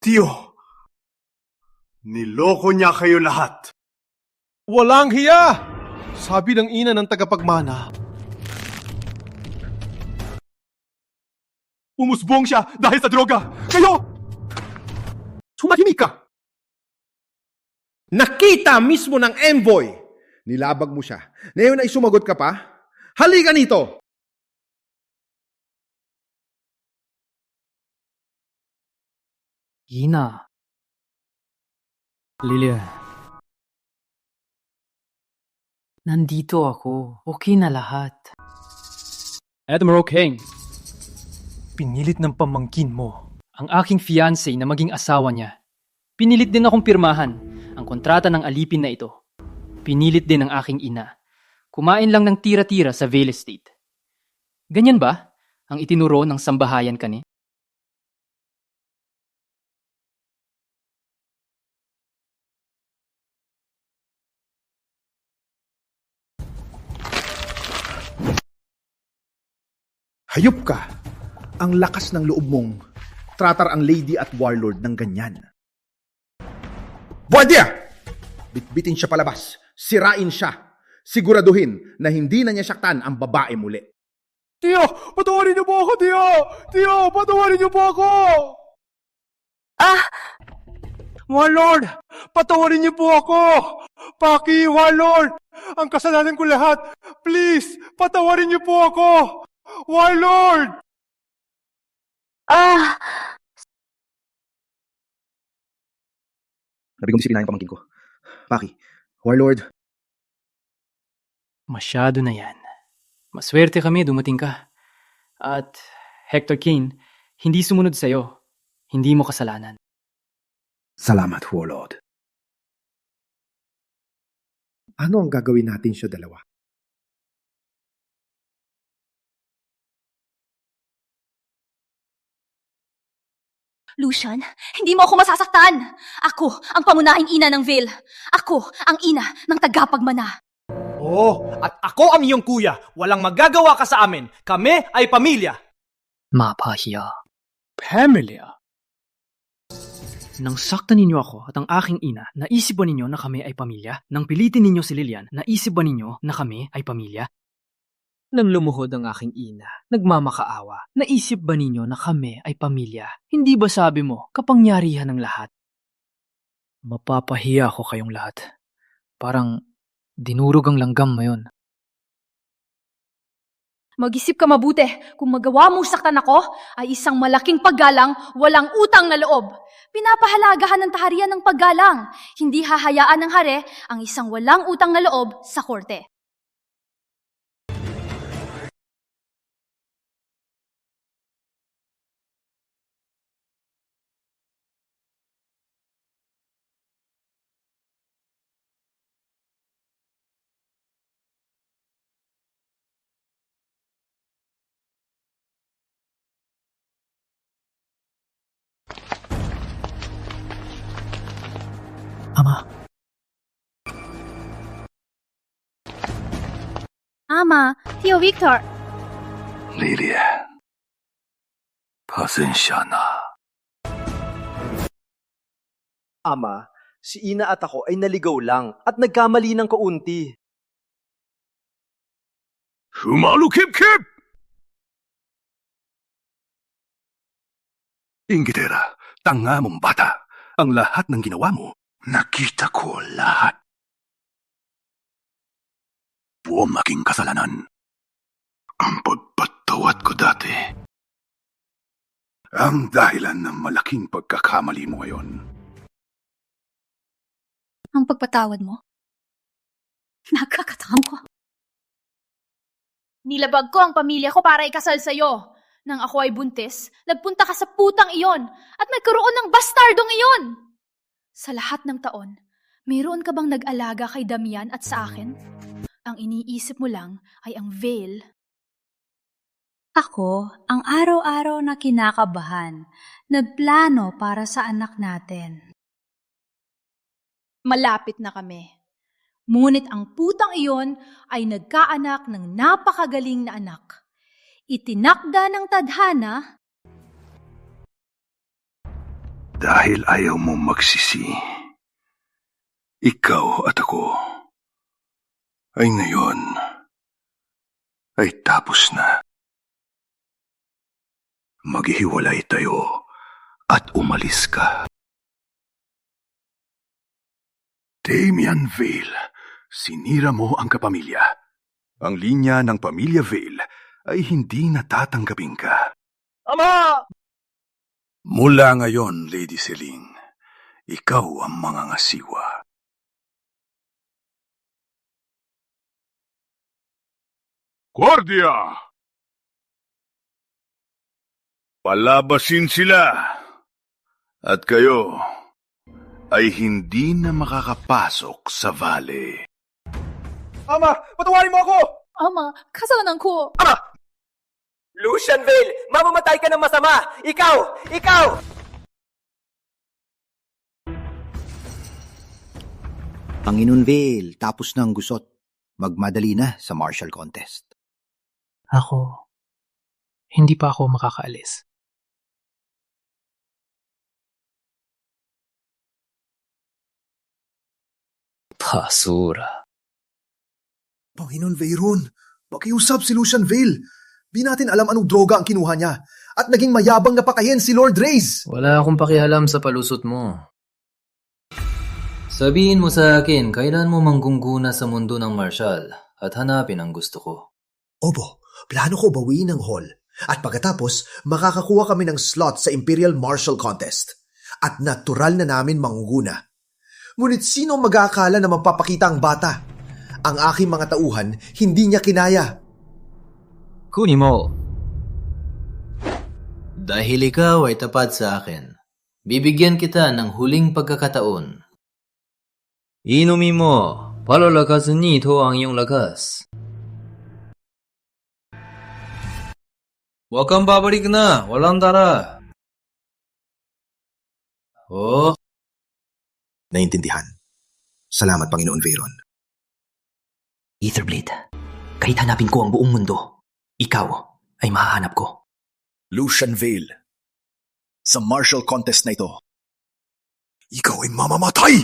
Tiyo, niloko niya kayo lahat. Walang hiya! Sabi ng ina ng tagapagmana. Umusbong siya dahil sa droga. Kayo! Tumahimik ka! Nakita mismo ng envoy Nilabag mo siya. Ngayon ay sumagot ka pa? Halika nito! Ina. Lilia. Nandito ako. Okay na lahat. Admiral King. Pinilit ng pamangkin mo. Ang aking fiancé na maging asawa niya. Pinilit din akong pirmahan ang kontrata ng alipin na ito. Pinilit din ng aking ina. Kumain lang ng tira-tira sa Vale Estate. Ganyan ba ang itinuro ng sambahayan kani? Hayop ka! Ang lakas ng loob mong tratar ang lady at warlord ng ganyan. Buwardiya! Bitbitin siya palabas. Sirain siya. Siguraduhin na hindi na niya saktan ang babae muli. Tio, patawarin niyo po ako, Tio! Tio, patawarin niyo po ako! Warlord, patawarin niyo po ako! Paki, Warlord! Ang kasalanan ko lahat. Please, patawarin niyo po ako! Warlord! Sabi kong disiplinahin pamangkin ko. Paki, Warlord. Masyado na yan. Maswerte kami dumating ka. At Hector Kane, hindi sumunod sa'yo. Hindi mo kasalanan. Salamat, Warlord. Ano ang gagawin natin sa dalawa? Lucian, hindi mo ako masasaktan. Ako ang pamunahing ina ng Vale. Ako ang ina ng tagapagmana. At ako ang iyong kuya. Walang magagawa ka sa amin. Kami ay pamilya. Mapahiya. Pamilya. Nang saktan ninyo ako at ang aking ina, naisip ba ninyo na kami ay pamilya? Nang pilitin ninyo si Lilian, naisip ba ninyo na kami ay pamilya? Nang lumuhod ang aking ina, nagmamakaawa, naisip ba ninyo na kami ay pamilya? Hindi ba sabi mo, kapangyarihan ng lahat? Mapapahiya ako kayong lahat. Parang dinurog ang langgam ngayon. Mag-isip ka mabuti. Kung magawa mong saktan ako, ay isang malaking paggalang, walang utang na loob. Pinapahalagahan ng taharian ng paggalang. Hindi hahayaan ng hare ang isang walang utang na loob sa korte. Ama, Tio Victor. Lilia, pasensya na. Ama, si Ina at ako ay naligaw lang at nagkamali ng kaunti. Humalukip-kip! Ingitera, tanga mong bata. Ang lahat ng ginawa mo, nakita ko lahat. Buong maging kasalanan. Ang pagpatawad ko dati. Ang dahilan ng malaking pagkakamali mo ngayon. Ang pagpatawad mo? Nakakatakam ko. Nilabag ko ang pamilya ko para ikasal sa'yo. Nang ako ay buntis, nagpunta ka sa putang iyon at nagkaroon ng bastardong iyon. Sa lahat ng taon, mayroon ka bang nag-alaga kay Damian at sa akin? Ang iniisip mo lang ay ang Vale. Ako ang araw-araw na kinakabahan, nagplano para sa anak natin. Malapit na kami. Ngunit ang putang iyon ay nagkaanak ng napakagaling na anak. Itinakda ng tadhana. Dahil ayaw mo magsisi, ikaw at ako ay ngayon ay tapos na. Maghihiwalay tayo at umalis ka. Damian Vale, Sinira mo ang kapamilya. Ang linya ng Pamilya Vale ay hindi natatanggapin ka. Ama! Mula ngayon, Lady Celine, ikaw ang mga ngasiwa. Guardia! Palabasin sila. At kayo ay hindi na makakapasok sa valley. Ama, patawarin mo ako! Ama, kasalanan ko. Lucian Vale, mamamatay ka ng masama! Ikaw! Ikaw! Panginoon Vale, tapos na ang gusot. Magmadali na sa martial contest. Ako, hindi pa ako makakaalis. Basura. Panginoon Veyron, pakiusap si Lucian Vale. Di natin alam anong droga ang kinuha niya. At naging mayabang na pakayin si Lord Reyes. Wala akong pakialam sa palusot mo. Sabihin mo sa akin, kailan mo manggungguna sa mundo ng martial at hanapin ang gusto ko. Opo, plano ko bawiin ang hall. At pagkatapos, makakakuha kami ng slot sa Imperial Martial Contest. At natural na namin mangunguna. Ngunit sino mag-aakala na mapapakita ang bata? Ang aking mga tauhan, hindi niya kinaya. Kunin mo. Dahil ikaw ay tapat sa akin, bibigyan kita ng huling pagkakataon. Inumin mo, palalakas nito ang iyong lakas. Huwag kang babalik na, walang dara. Oh. Naintindihan. Salamat, Panginoon Veyron. Etherblade, kahit hanapin ko ang buong mundo, ikaw ay mahahanap ko. Lucian Vale, sa martial contest na ito, ikaw ay mamamatay!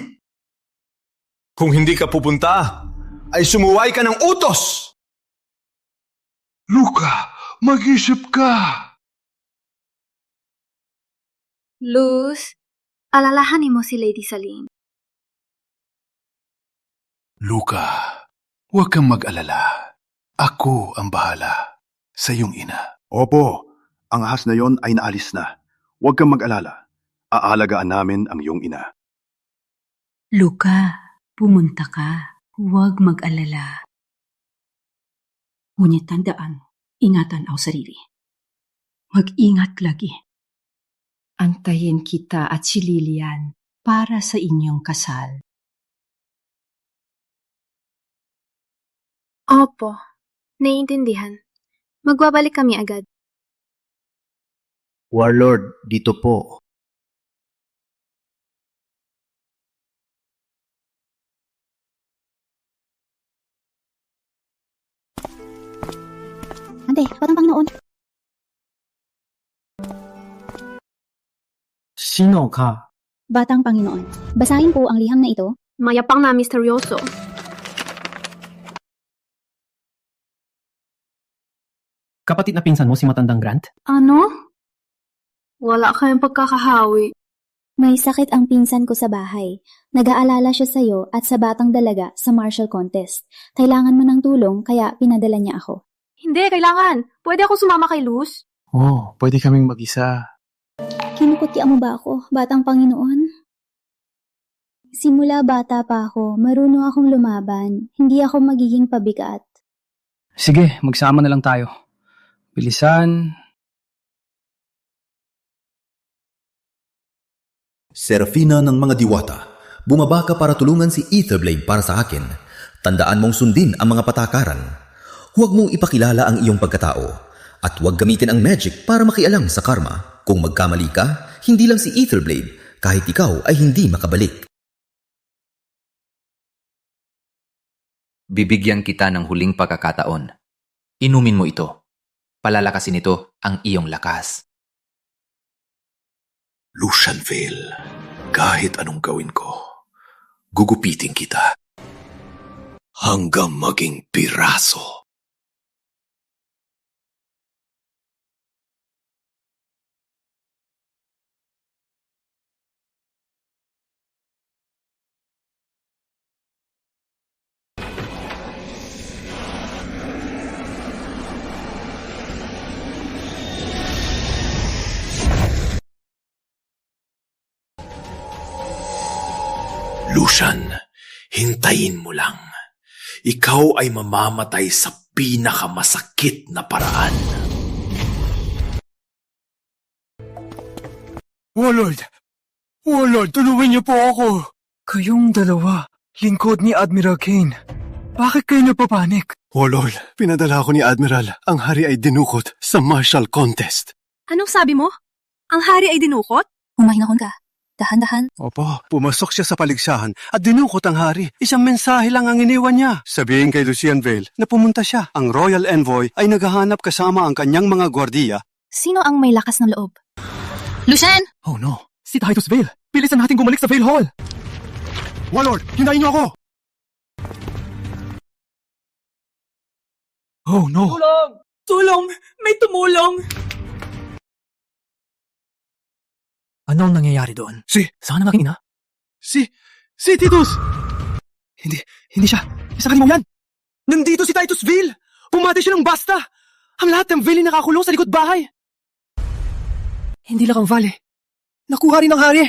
Kung hindi ka pupunta, ay sumuway ka ng utos! Luca, mag-isip ka! Luz, alalahanin mo si Lady Celine. Luca, huwag kang mag-alala. Ako ang bahala sa iyong ina. Opo, ang ahas na yon ay naalis na. Huwag kang mag-alala. Aalagaan namin ang iyong ina. Luca, pumunta ka. Huwag mag-alala. Ngunit tandaan, ingatan ang sarili. Mag-ingat lagi. Antayin kita at si Lilian para sa inyong kasal. Opo, naiintindihan. Magbabalik kami agad. Warlord, dito po. Ante, Batang Panginoon. Sino ka? Batang Panginoon, basahin po ang liham na ito. Mayapang na misteryoso. Kapatid na pinsan mo si Matandang Grant? Ano? Wala kayong pagkakahawi. May sakit ang pinsan ko sa bahay. Nag-aalala siya sa iyo at sa batang dalaga sa martial contest. Kailangan mo ng tulong kaya pinadala niya ako. Hindi, kailangan. Pwede ako sumama kay Luz? Oh, pwede kaming mag-isa. Kinukutya mo ba ako, Batang Panginoon? Simula bata pa ako, marunong akong lumaban. Hindi ako magiging pabigat. Sige, magsama na lang tayo. Bilisan. Serafina ng mga diwata, bumaba ka para tulungan si Etherblade para sa akin. Tandaan mong sundin ang mga patakaran. Huwag mong ipakilala ang iyong pagkatao. At huwag gamitin ang magic para makialam sa karma. Kung magkamali ka, hindi lang si Etherblade, kahit ikaw ay hindi makabalik. Bibigyan kita ng huling pagkakataon. Inumin mo ito. Palalakasin nito ang iyong lakas. Lucian Vale, kahit anong gawin ko, gugupitin kita. Hanggang maging piraso. Lucian, hintayin mo lang. Ikaw ay mamamatay sa pinakamasakit na paraan. Warlord! Warlord, tulungan niyo po ako! Kayong dalawa, lingkod ni Admiral Kane. Bakit kayo napapanik? Warlord, pinadala ko ni Admiral. Ang hari ay dinukot sa martial contest. Anong sabi mo? Ang hari ay dinukot? Humahinahon ka. Dahan-dahan. Opo, pumasok siya sa paligsahan at dinukot ang hari. Isang mensahe lang ang iniwan niya. Sabihin kay Lucian Vale na pumunta siya. Ang Royal Envoy ay naghahanap kasama ang kanyang mga gwardiya. Sino ang may lakas ng loob? Lucian! Oh no, si Titus Vale. Bilisan natin gumalik sa Vale Hall. Warlord, hintayin niyo ako! Oh no! Tulong! Tulong! May tumulong! Anong nangyayari doon? Saan ang aking ina? Si Titus! Hindi siya. Isang kalimaw yan. Nandito si Titus Vale! Pumati siya ng basta! Ang lahat ng Vale ay nakakulong sa likod bahay! Hindi lang ang Vale. Nakuha rin ng hari.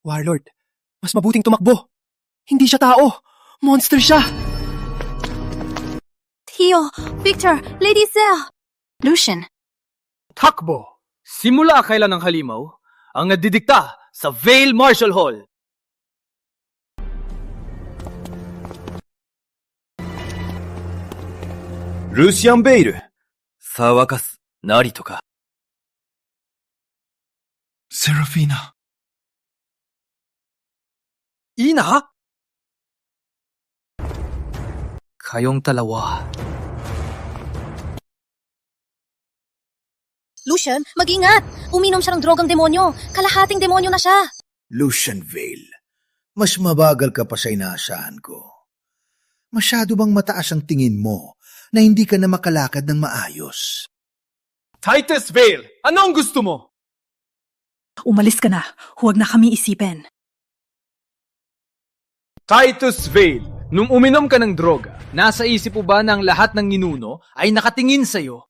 Warlord, mas mabuting tumakbo. Hindi siya tao. Monster siya. Tio, Victor, Lady Zell. Lucian. Takbo! Simula kailan ng halimaw ang nadidikta sa Vale Martial Hall? Lucian Vale! Sa wakas, narito ka. Serafina. Ina? Kayong dalawa. Lucian, mag-ingat! Uminom siya ng drogang demonyo. Kalahating demonyo na siya. Lucian Vale, mas mabagal ka pa sa inaasahan ko. Masyado bang mataas ang tingin mo na hindi ka na makalakad ng maayos? Titus Vale, ano ang gusto mo? Umalis ka na. Huwag na kami isipin. Titus Vale, nung uminom ka ng droga, nasa isip mo ba na ang lahat ng ninuno ay nakatingin sa'yo?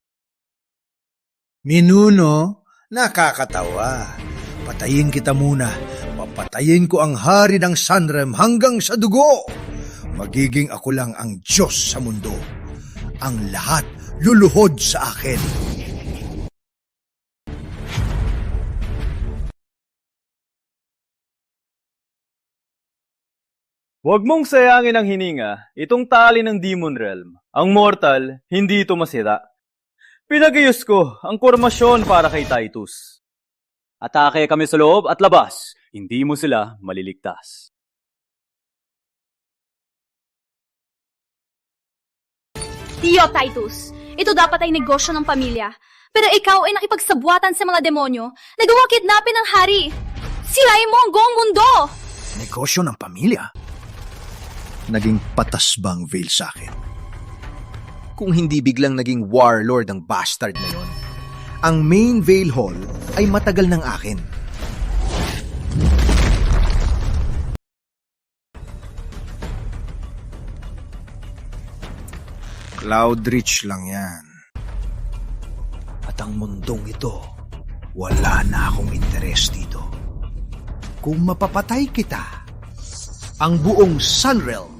Minuno, nakakatawa. Patayin kita muna. Papatayin ko ang hari ng Sunrem hanggang sa dugo. Magiging ako lang ang Diyos sa mundo. Ang lahat luluhod sa akin. Huwag mong sayangin ang hininga, itong tali ng Demon Realm. Ang mortal, hindi ito masira. Pinagayos ko ang formasyon para kay Titus. Atake kami sa loob at labas, hindi mo sila maliligtas. Tio Titus, ito dapat ay negosyo ng pamilya. Pero ikaw ay nakipagsabwatan sa mga demonyo. Nagawa kidnapin ng hari. Sirain mo ang buong mundo! Negosyo ng pamilya? Naging patas bang Vale sa akin? Kung hindi biglang naging warlord ang bastard na yon, ang main Vale Hall ay matagal ng akin. Cloudreach lang yan. At ang mundong ito, wala na akong interes dito. Kung mapapatay kita, ang buong Sunrealm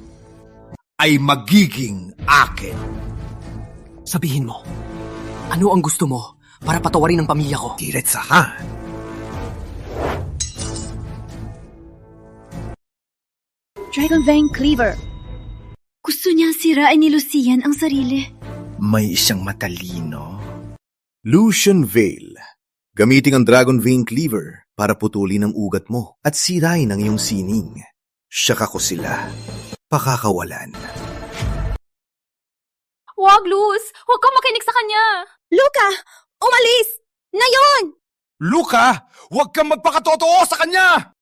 ay magiging akin. Sabihin mo, ano ang gusto mo para patawarin ang pamilya ko? Diretsahan. Dragon Vane Cleaver. Gusto niya sirain ni Lucian ang sarili. May isang matalino. Lucian Vale. Gamitin ang Dragon Vane Cleaver para putulin ang ugat mo at sirain ang iyong sining. Siyaka ko sila pakakawalan. Huwag, Luz! Huwag kang makinig sa kanya! Luca! Umalis! Ngayon! Luca! Huwag kang magpakatotoo sa kanya!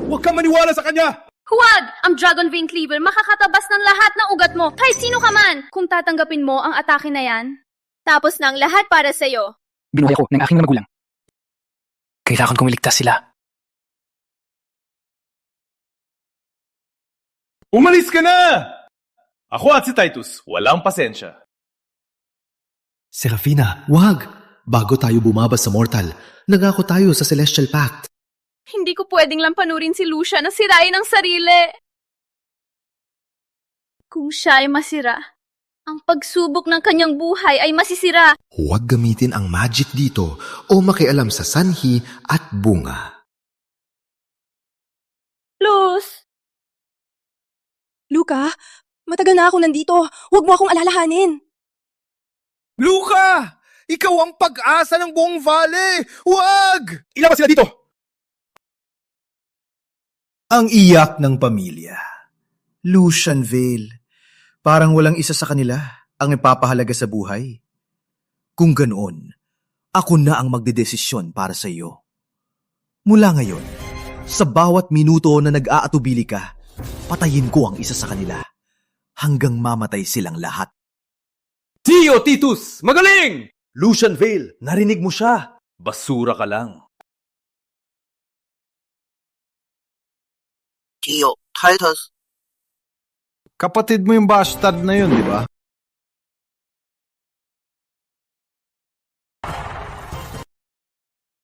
Huwag kang maniwala sa kanya! Huwag! Ang Dragon Vane Cleaver makakatabas ng lahat ng ugat mo, kahit sino ka man! Kung tatanggapin mo ang atake na yan, tapos na ang lahat para sa'yo. Binuhay ko ng aking magulang. Kailangan kong iligtas sila. Umalis ka na! Ako at si Titus, walang pasensya. Serafina, wag! Bago tayo bumaba sa mortal, nagako tayo sa Celestial Pact. Hindi ko pwedeng lampanurin si Lucia na sirain ang sarili. Kung siya ay masira, ang pagsubok ng kanyang buhay ay masisira. Huwag gamitin ang magic dito o makialam sa sanhi at bunga. Luz! Luca, matagal na ako nandito. Huwag mo akong alalahanin. Luca! Ikaw ang pag-asa ng buong valley! Huwag! Ilabas sila dito! Ang iyak ng pamilya. Lucian Vale. Parang walang isa sa kanila ang ipapahalaga sa buhay. Kung ganoon, ako na ang magdedesisyon para sa iyo. Mula ngayon, sa bawat minuto na nag-aatubili ka, patayin ko ang isa sa kanila hanggang mamatay silang lahat. Tio Titus! Magaling! Lucian Vale, narinig mo siya. Basura ka lang. Tio Titus. Kapatid mo yung bastard na yun, di ba?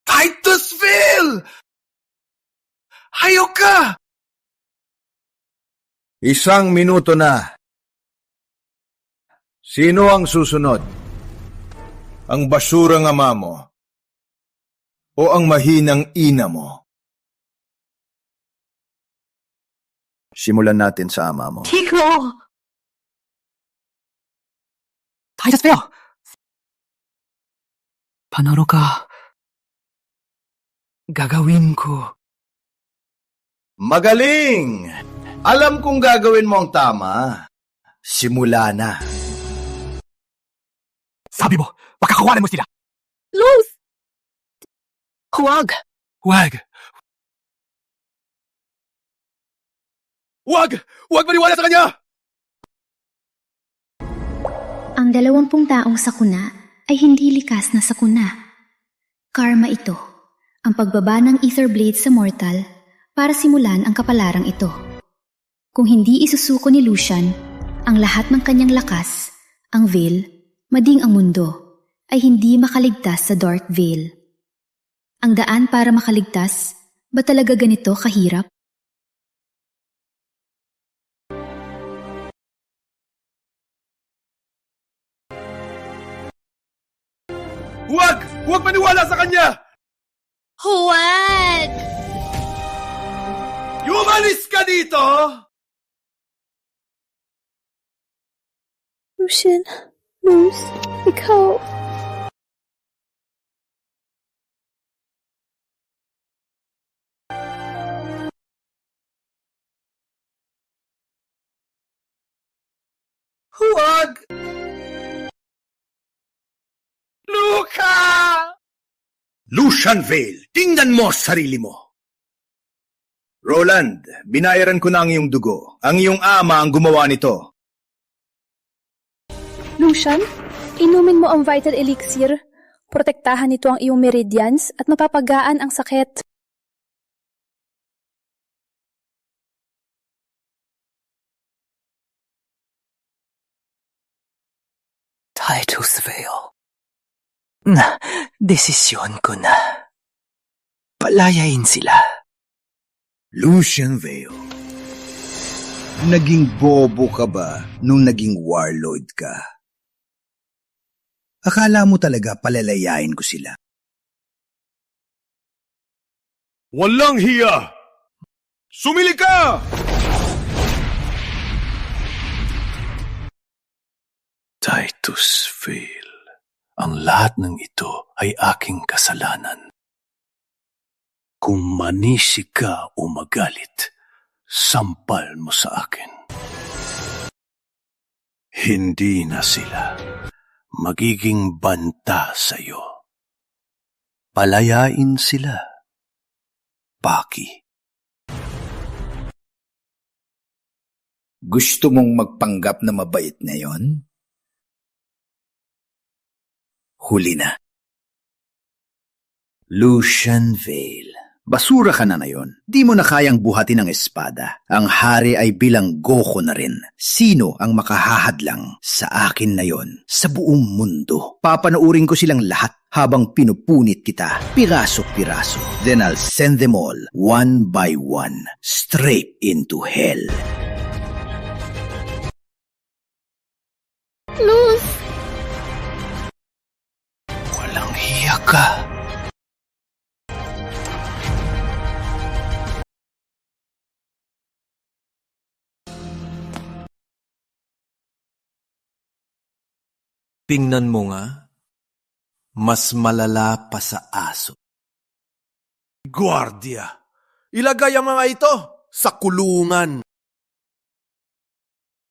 Titusville! Hayok ka! 1 minuto na. Sino ang susunod? Ang basurang ama mo? O ang mahinang ina mo? Simulan natin sa ama mo. Kiko! Titusville! Panaro ka. Gagawin ko. Magaling! Alam kong gagawin mo ang tama. Simula na. Sabi mo, pagkakawalan mo sila. Luz! Huwag! Huwag! Huwag! Huwag maniwala sa kanya! Ang 20 taong sakuna ay hindi likas na sakuna. Karma ito, ang pagbaba ng Ether Blade sa mortal para simulan ang kapalarang ito. Kung hindi isusuko ni Lucian ang lahat ng kanyang lakas, ang Veil, maging ang mundo, ay hindi makaligtas sa Dark Veil. Ang daan para makaligtas, ba talaga ganito kahirap? Huwag! Huwag maniwala sa kanya! Huwag! Umalis ka dito! Lucian, Luz, ikaw. Huwag! Luca! Lucian Vale, tingnan mo sarili mo. Roland, binayaran ko na ang iyong dugo. Ang iyong ama ang gumawa nito. Lucian, inumin mo ang Vital Elixir. Protektahan nito ang iyong meridians at mapapagaan ang sakit. Titusville. Desisyon ko na. Palayain sila. Lucian Vale, naging bobo ka ba nung naging warlord ka? Akala mo talaga palalayain ko sila? Walang hiya! Sumili ka! Titusville, ang lahat ng ito ay aking kasalanan. Kung manisig ka o magalit, sampal mo sa akin. Hindi na sila magiging banta sa'yo. Palayain sila, Paki. Gusto mong magpanggap na mabait na yon? Huli na. Lucian Vale, Basura ka na ngayon. Di mo na kayang buhatin ang espada. Ang hari ay bilang Goku na rin. Sino ang makahahadlang sa akin na yon sa buong mundo? Papanoorin ko silang lahat habang pinupunit kita, piraso-piraso. Then I'll send them all, one by one, straight into hell. Luz! Walang hiya ka. Tingnan mo nga, mas malala pa sa aso. Guardia! Ilagay ang mga ito sa kulungan.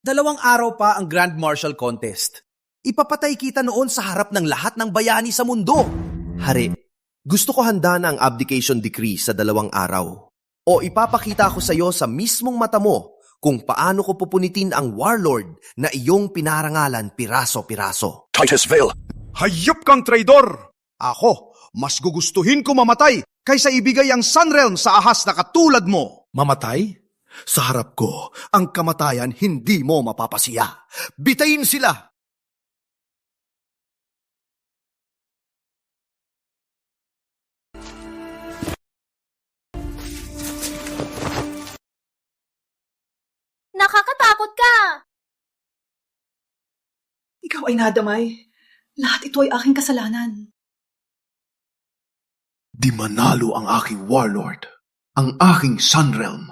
2 araw pa ang Grand Martial Contest. Ipapatay kita noon sa harap ng lahat ng bayani sa mundo. Hari, gusto ko handa na ang abdication decree sa 2 araw. O ipapakita ko sa iyo sa mismong mata mo kung paano ko pupunitin ang warlord na iyong pinarangalan piraso-piraso. Titusville! Hayop kang traidor! Ako, mas gugustuhin ko mamatay kaysa ibigay ang Sunrealm sa ahas na katulad mo. Mamatay? Sa harap ko, ang kamatayan hindi mo mapapasiya. Bitayin sila! Nakakatakot ka! Ikaw ay nadamay. Lahat ito ay aking kasalanan. Di manalo ang aking warlord, ang aking Sunrealm.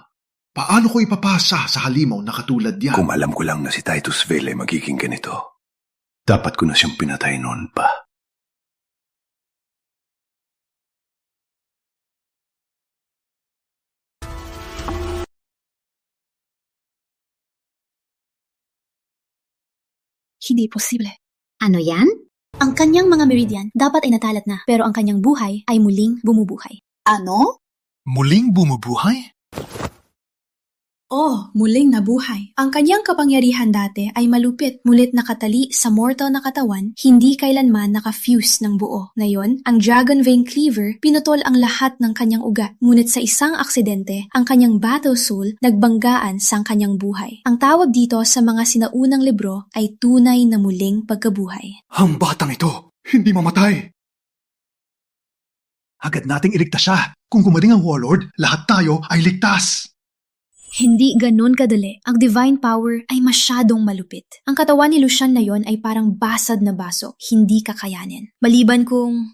Paano ko ipapasa sa halimaw na katulad yan? Kung alam ko lang na si Titusville ay magiging ganito, dapat ko na siyang pinatay noon pa. Hindi posible. Ano yan? Ang kanyang mga meridian dapat ay natalat na, pero ang kanyang buhay ay muling bumubuhay. Ano? Muling bumubuhay? Oh, muling nabuhay. Ang kanyang kapangyarihan dati ay malupit, mulit nakatali sa mortal na katawan, hindi kailanman naka-fuse ng buo. Ngayon, ang Dragon Vein Cleaver pinutol ang lahat ng kanyang ugat, ngunit sa isang aksidente, ang kanyang Battle Soul nagbanggaan sa kanyang buhay. Ang tawag dito sa mga sinaunang libro ay tunay na muling pagkabuhay. Ang batang ito, hindi mamatay. Agad nating iligtas siya. Kung gumaling ang warlord, lahat tayo ay ligtas. Hindi ganun kadali. Ang divine power ay masyadong malupit. Ang katawan ni Lucian na yon ay parang basad na baso, hindi kakayanin. Maliban kung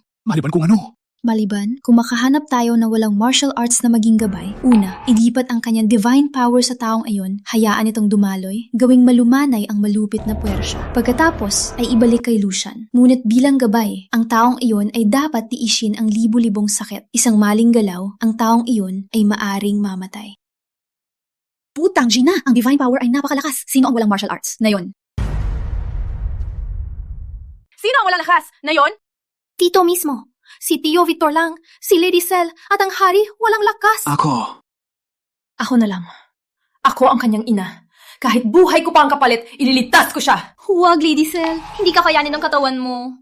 ano? Maliban kung makahanap tayo na walang martial arts na maging gabay, una, ilipat ang kanyang divine power sa taong ayon, hayaan itong dumaloy, gawing malumanay ang malupit na puwersya. Pagkatapos ay ibalik kay Lucian. Ngunit bilang gabay, ang taong iyon ay dapat tiisin ang libu-libong sakit. Isang maling galaw, ang taong iyon ay maaring mamatay. Putang Gina! Ang divine power ay napakalakas. Sino ang walang martial arts? Na yon? Sino ang walang lakas? Na yon? Tito mismo. Si Tio Victor lang, si Lady Cell, at ang hari walang lakas. Ako na lang. Ako ang kanyang ina. Kahit buhay ko pa ang kapalit, ililigtas ko siya. Huwag, Lady Cell. Hindi kakayanin ng katawan mo.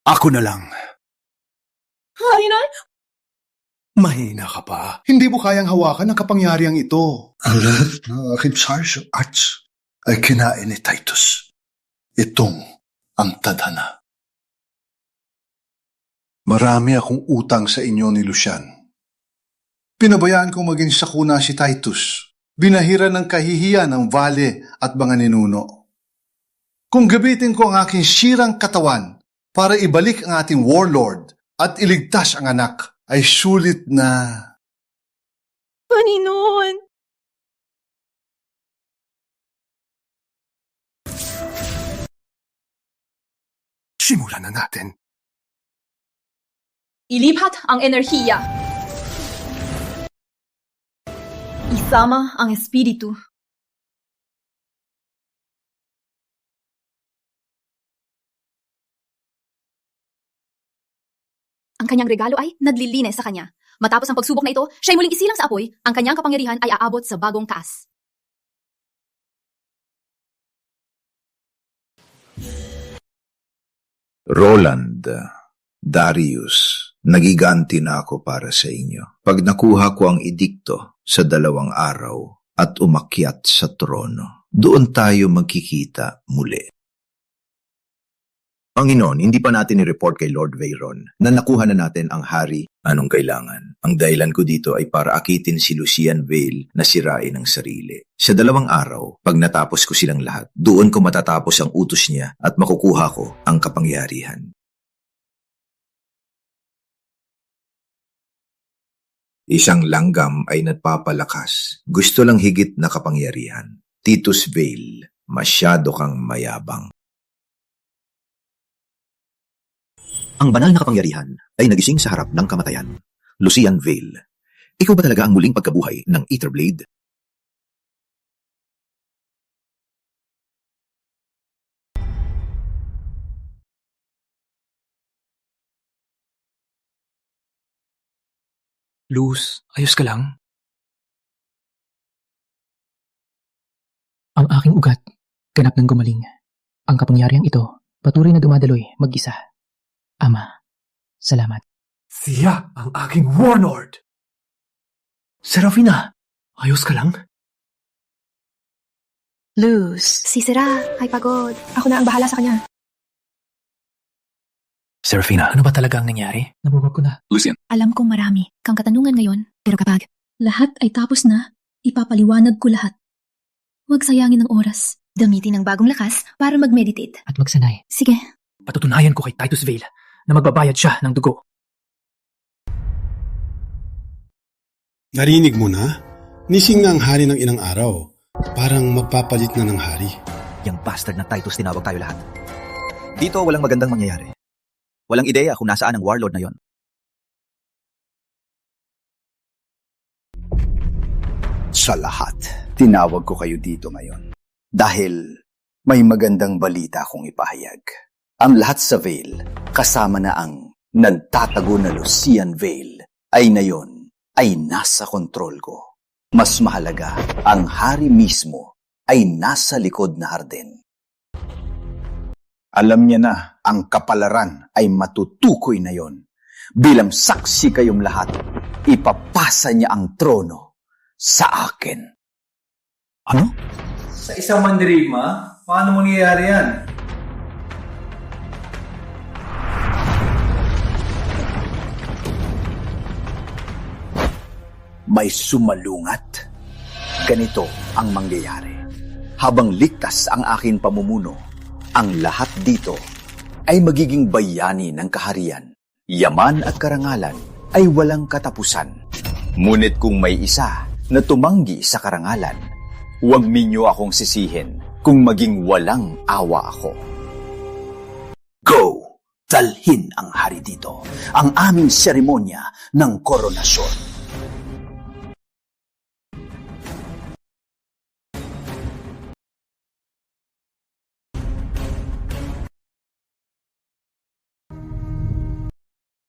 Ako na lang. Hayna? Mahina ka pa. Hindi mo kayang hawakan ang kapangyarihang ito. Ang lahat ng aking martial arts ay kinain ni Titus. Itong ang tadhana. Marami akong utang sa inyo ni Lucian. Pinabayaan kong maging sakuna si Titus. Binahira ng kahihiyan ng vale at mga ninuno. Kung gabitin ko ang aking sirang katawan para ibalik ang ating warlord at iligtas ang anak, ay sulit na... Panginoon! Simulan na natin. Ilipat ang enerhiya. Isama ang espiritu. Ang kanyang regalo ay naglilinis sa kanya. Matapos ang pagsubok na ito, siya'y muling isilang sa apoy, ang kanyang kapangyarihan ay aabot sa bagong taas. Roland, Darius, Nagiganti na ako para sa inyo. Pag nakuha ko ang edikto sa 2 araw at umakyat sa trono, doon tayo magkikita muli. Panginoon, hindi pa natin i-report kay Lord Veyron na nakuha na natin ang hari. Anong kailangan? Ang dahilan ko dito ay para akitin si Lucian Vale na sirain ang sarili. Sa 2 araw, pag natapos ko silang lahat, doon ko matatapos ang utos niya at makukuha ko ang kapangyarihan. Isang langgam ay nagpapalakas. Gusto lang higit na kapangyarihan. Titus Vale, masyado kang mayabang. Ang banal na kapangyarihan ay nagising sa harap ng kamatayan. Lucian Vale, ikaw ba talaga ang muling pagkabuhay ng Etherblade? Luz, ayos ka lang? Ang aking ugat, ganap ng gumaling. Ang kapangyarihang ito, patuloy na dumadaloy, mag-isa. Ama, salamat. Siya ang aking warlord! Serafina, ayos ka lang? Luz. Si Sira, ay pagod. Ako na ang bahala sa kanya. Serafina, ano ba talaga ang nangyari? Nabuwag ko na. Lucian. Alam kong marami kang katanungan ngayon, pero kapag lahat ay tapos na, ipapaliwanag ko lahat. Huwag sayangin ang oras. Gamitin ang bagong lakas para mag-meditate. At magsanay. Sige. Patutunayan ko kay Titus Vale na magbabayad siya ng dugo. Narinig mo na? Nising na ang hari ng ilang araw. Parang magpapalit na ng hari. Yang bastard na Titus tinawag tayo lahat. Dito walang magandang mangyayari. Walang ideya kung nasaan ang warlord na yon. Sa lahat, tinawag ko kayo dito ngayon. Dahil may magandang balita akong ipahayag. Ang lahat sa Vale, kasama na ang nagtatago na Lucian Vale, ay ngayon ay nasa kontrol ko. Mas mahalaga, ang hari mismo ay nasa likod na hardin. Alam niya na ang kapalaran ay matutukoy na yon. Bilang saksi kayong lahat, ipapasa niya ang trono sa akin. Ano? Sa isang mandirigma, paano mangyayari yan? May sumalungat. Ganito ang mangyayari. Habang ligtas ang aking pamumuno, ang lahat dito ay magiging bayani ng kaharian. Yaman at karangalan ay walang katapusan. Ngunit kung may isa na tumanggi sa karangalan, huwag ninyo akong sisihin kung maging walang awa ako. Go! Dalhin ang hari dito, ang aming seremonya ng koronasyon.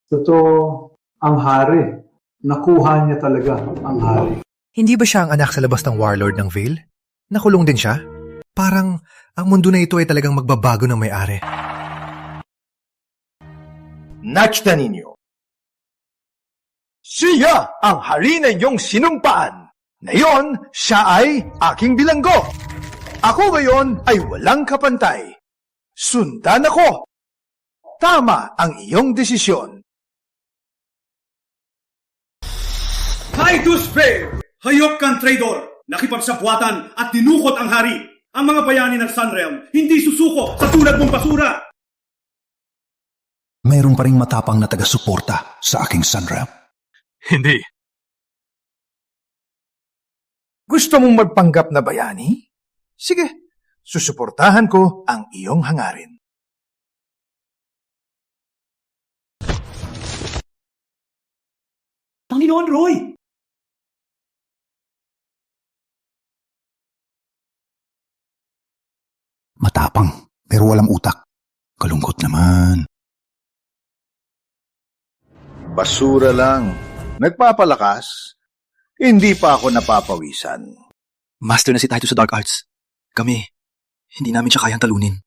Totoo, ang hari. Nakuha niya talaga ang hari. Hindi ba siya ang anak sa labas ng warlord ng Vale? Nakulong din siya? Parang ang mundo na ito ay talagang magbabago ng may-ari. Nakita ninyo. Siya ang hari na inyong sinumpaan. Ngayon, siya ay aking bilanggo. Ako ngayon ay walang kapantay. Sundan ako. Tama ang iyong desisyon. Titus Vale! Hayop kang traidor! Nakipagsapwatan at tinukot ang hari! Ang mga bayani ng Sunrealm hindi susuko sa tulad mong basura! Mayroon pa ring matapang na taga-suporta sa aking Sunrealm. Hindi. Gusto mong magpanggap na bayani? Sige, susuportahan ko ang iyong hangarin. Panginoon Roy! Matapang, pero walang utak. Kalungkot naman. Basura lang. Nagpapalakas. Hindi pa ako napapawisan. Master na si Titus sa Dark Arts. Kami, hindi namin siya kayang talunin.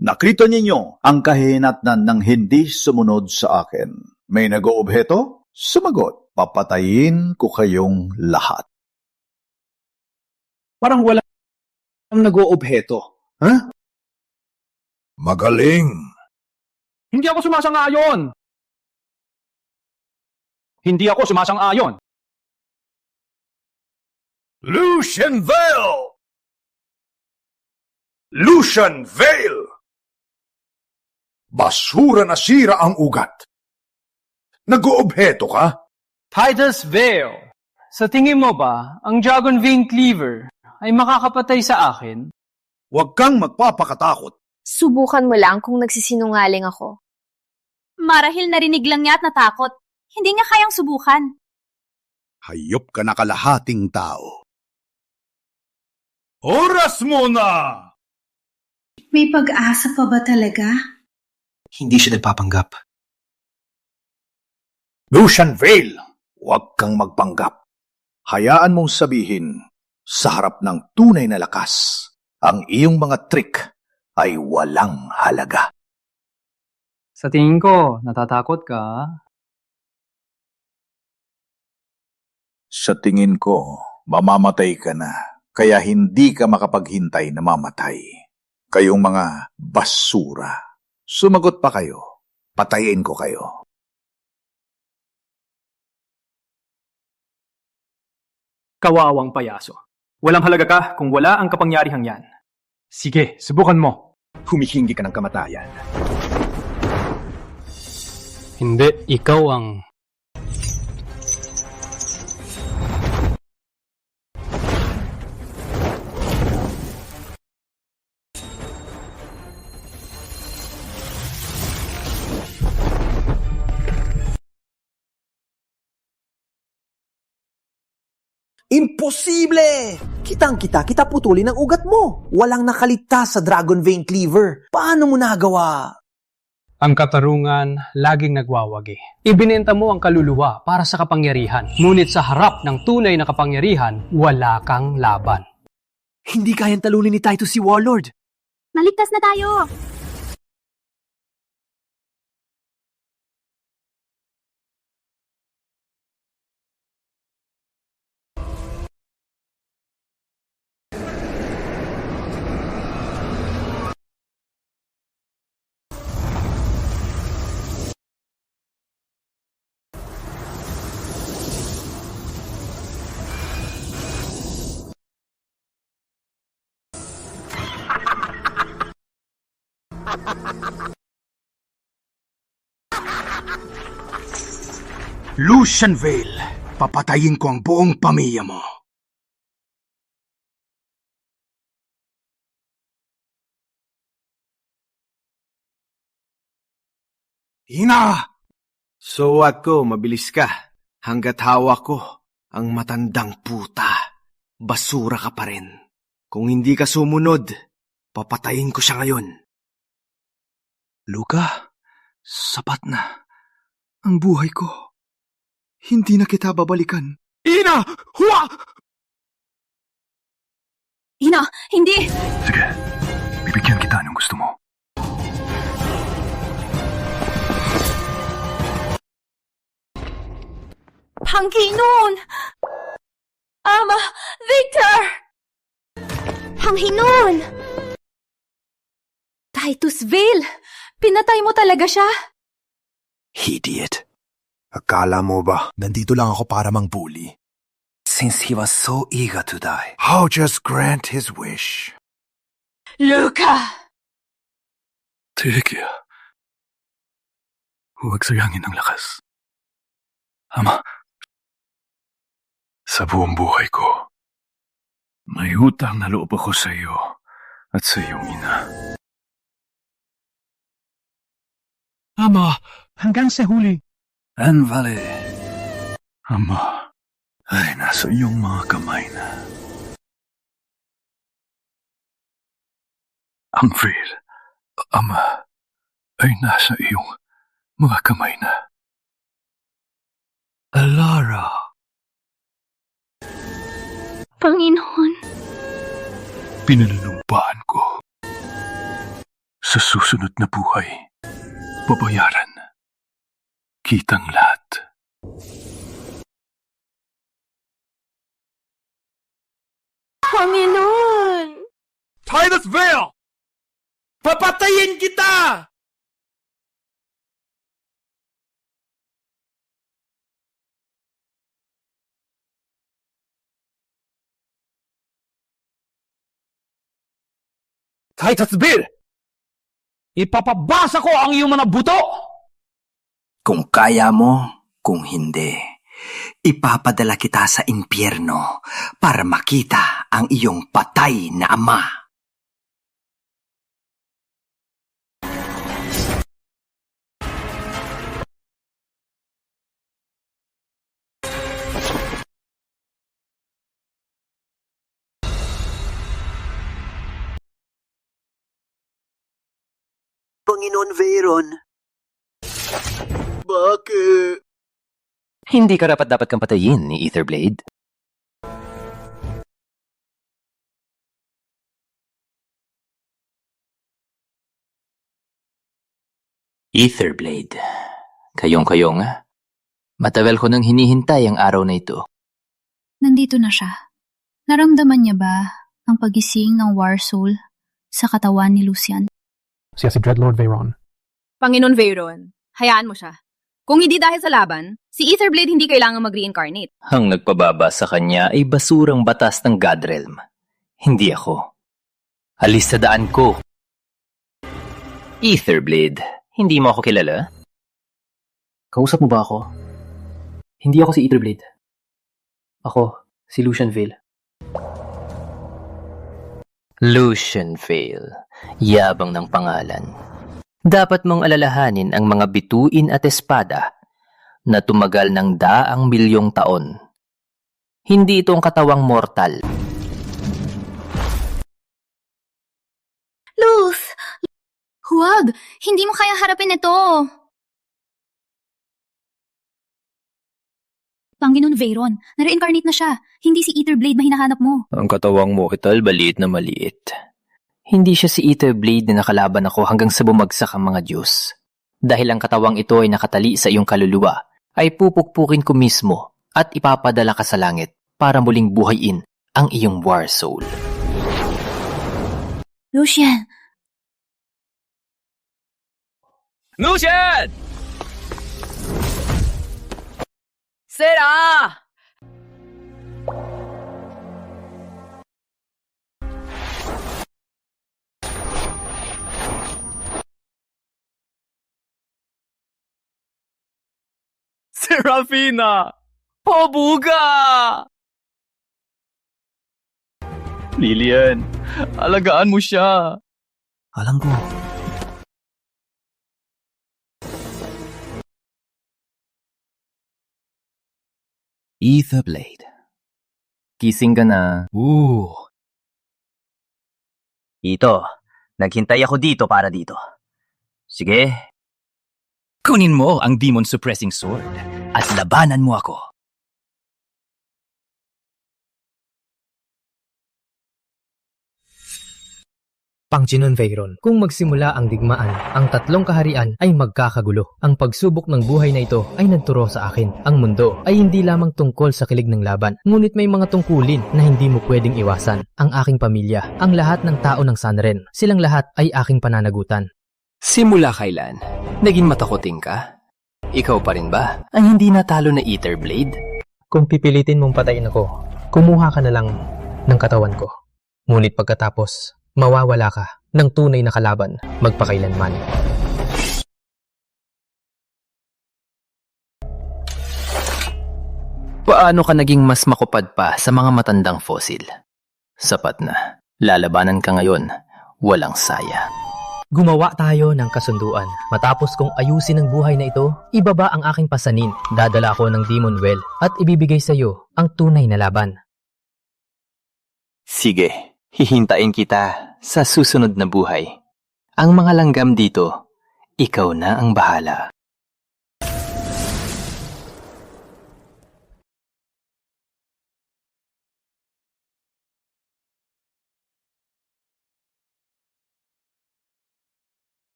Nakita ninyo ang kahinatnan ng hindi sumunod sa akin. May nag-oobheto? Sumagot, papatayin ko kayong lahat. Parang walang nag-oobheto. Ha? Magaling. Hindi ako sumasang-ayon! Hindi ako sumasang-ayon! Lucian Vale! Lucian Vale! Basura na sira ang ugat. Nag-oobheto ka? Titus Vale, sa tingin mo ba, ang Dragon Vein Cleaver ay makakapatay sa akin? Huwag kang magpapakatakot. Subukan mo lang kung nagsisinungaling ako. Marahil narinig lang niya at natakot. Hindi niya kayang subukan. Hayop ka na kalahating tao. Oras mo na! May pag-asa pa ba talaga? Hindi siya nagpapanggap. Lucian Vale, huwag kang magpanggap. Hayaan mong sabihin, sa harap ng tunay na lakas, ang iyong mga trick ay walang halaga. Sa tingin ko, natatakot ka. Sa tingin ko, mamamatay ka na, kaya hindi ka makapaghintay na mamatay. Kayong mga basura. Sumagot pa kayo, patayin ko kayo. Kawawang payaso. Walang halaga ka kung wala ang kapangyarihang yan. Sige, subukan mo. Humihingi ka ng kamatayan. Hindi, ikaw ang... Imposible! Kitang-kita, kita putulin ang ugat mo. Walang nakaligtas sa Dragon Vein Cleaver. Paano mo nagawa? Ang katarungan laging nagwawagi. Ibinenta mo ang kaluluwa para sa kapangyarihan. Ngunit sa harap ng tunay na kapangyarihan, wala kang laban. Hindi kayang talunin ni Titus si Warlord. Naligtas na tayo! Lucian Vale, papatayin ko ang buong pamilya mo. Ina! Suwat ko, mabilis ka. Hanggat hawak ko, ang matandang puta. Basura ka pa rin. Kung hindi ka sumunod, papatayin ko siya ngayon. Luka, sapat na. Ang buhay ko. Hindi na kita babalikan. Ina! Huwa! Ina, hindi! Sige, bibigyan kita ng gusto mo. Panginoon! Ama! Victor! Panginoon! Titus Vale! Pinatay mo talaga siya? Idiot. Akala mo ba, nandito lang ako para mang-bully? Since he was so eager to die, I'll just grant his wish. Luca! Tigil. Huwag sayangin ang lakas. Ama, sa buong buhay ko, may utang na loob ako sa iyo at sa iyong ina. Ama, hanggang sa huli. Anne Valley, Ama, ay nasa iyong mga kamay na. Ang Vale, Ama, ay nasa iyong mga kamay na. Alara. Panginoon. Pinalalumpaan ko Sa susunod na buhay, babayaran kitang lahat. Panginoon! Titus Vale! Papatayin kita! Titus Bill! Ipapabasa ko ang iyong mga buto! Kung kaya mo, kung hindi, ipapadala kita sa impyerno para makita ang iyong patay na ama. Panginoon Veyron. Bakit? Hindi karapat-dapat kang patayin ni Etherblade. Etherblade. Kayong-kayo nga. Matagal ko nang hinihintay ang araw na ito. Nandito na siya. Naramdaman niya ba ang pagising ng War Soul sa katawan ni Lucian? Siya si Dreadlord Veyron. Panginoon Veyron, hayaan mo siya. Kung hindi dahil sa laban, si Etherblade hindi kailangang mag-reincarnate. Ang nagpababa sa kanya ay basurang batas ng Godrealm. Hindi ako. Alis sa daan ko. Etherblade, hindi mo ako kilala? Kausap mo ba ako? Hindi ako si Etherblade. Ako, si Lucian Vale. Lucian Vale. Yabang ng pangalan. Dapat mong alalahanin ang mga bituin at espada na tumagal ng daang milyong taon. Hindi ito ang katawang mortal. Luth! Huwag! Hindi mo kayang harapin ito! Panginoon Veyron, na-reincarnate na siya. Hindi si Etherblade na hinahanap mo. Ang katawang mortal, maliit na maliit. Hindi siya si Etherblade na nakalaban ako hanggang sa bumagsak ang mga Diyos. Dahil ang katawang ito ay nakatali sa iyong kaluluwa, ay pupukpukin ko mismo at ipapadala ka sa langit para muling buhayin ang iyong War Soul. Lucian! Lucian! Sera! Serafina! Pabuga! Lilian, alagaan mo siya. Alam ko. Etherblade. Gising ka na. Ito, naghintay ako dito para dito. Sige. Kunin mo ang Demon Suppressing Sword at labanan mo ako. Panginoon Veyron, kung magsimula ang digmaan, ang tatlong kaharian ay magkakagulo. Ang pagsubok ng buhay na ito ay nagturo sa akin. Ang mundo ay hindi lamang tungkol sa kilig ng laban, ngunit may mga tungkulin na hindi mo pwedeng iwasan. Ang aking pamilya, ang lahat ng tao ng Sanren, silang lahat ay aking pananagutan. Simula kailan? Naging matakoting ka? Ikaw pa rin ba ang hindi natalo na Etherblade? Kung pipilitin mong patayin ako, kumuha ka na lang ng katawan ko. Ngunit pagkatapos, mawawala ka ng tunay na kalaban magpakailanman. Paano ka naging mas makupad pa sa mga matandang fossil? Sapat na. Lalabanan ka ngayon. Walang saya. Gumawa tayo ng kasunduan. Matapos kong ayusin ang buhay na ito, ibaba ang aking pasanin. Dadala ako ng Demon Well at ibibigay sa iyo ang tunay na laban. Sige, hihintayin kita sa susunod na buhay. Ang mga langgam dito, ikaw na ang bahala.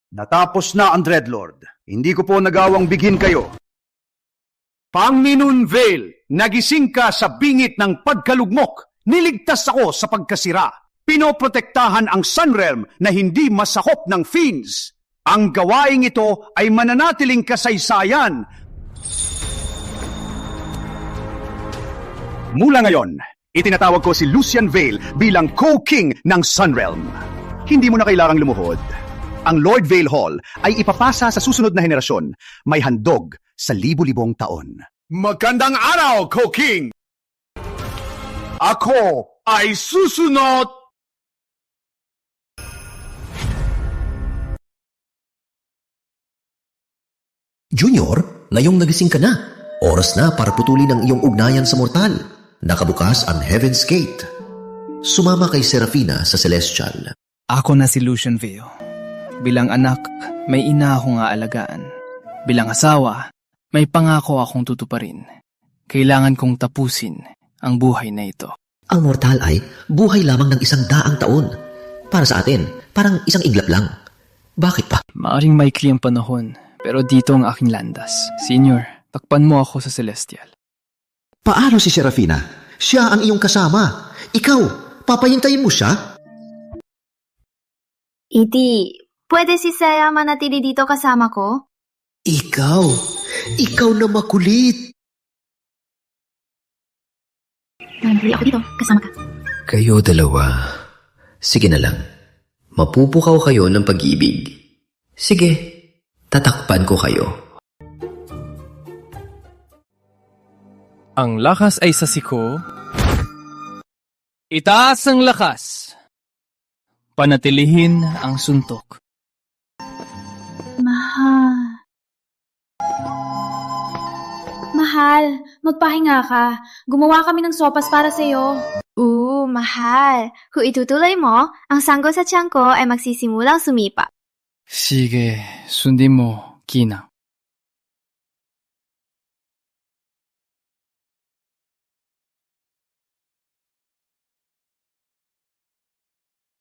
Natapos na ang Dreadlord. Hindi ko po nagawang bigin kayo. Panginoon Vale, nagising ka sa bingit ng pagkalugmok. Niligtas ako sa pagkasira. Pinoprotektahan ang Sunrealm na hindi masakop ng Fiends. Ang gawaing ito ay mananatiling kasaysayan. Mula ngayon, itinatawag ko si Lucian Vale bilang Co-King ng Sunrealm. Hindi mo na kailangang lumuhod. Ang Lord Vale Hall ay ipapasa sa susunod na henerasyon. May handog sa libu-libong taon. Magandang araw, Co-King! Ako ay susunod! Junior, ngayong nagising ka na. Oras na para putulin ang iyong ugnayan sa mortal. Nakabukas ang Heaven's Gate. Sumama kay Serafina sa Celestial. Ako na si Lucian Vale. Bilang anak, may ina akong aalagaan. Bilang asawa, may pangako akong tutuparin. Kailangan kong tapusin ang buhay na ito. Ang mortal ay buhay lamang ng 100 taon. Para sa atin, parang isang iglap lang. Bakit pa? Maaring maikli ang panahon, pero dito ang aking landas. Senior, takpan mo ako sa Celestial. Paano si Serafina? Siya ang iyong kasama. Ikaw, papahintayin mo siya? Iti, pwede si Sarah manatili dito kasama ko? Ikaw na makulit. Manatili ako dito, kasama ka. Kayo dalawa. Sige na lang. Mapupukaw kayo ng pag-ibig. Sige, tatakpan ko kayo. Ang lakas ay sa siko. Itaas ang lakas. Panatilihin ang suntok. Mahal, magpahinga ka. Gumawa kami ng sopas para sa'yo. Mahal. Kung itutuloy mo, ang sanggol sa tiyan ko ay magsisimulang sumipa. Sige, sundin mo, Kinang.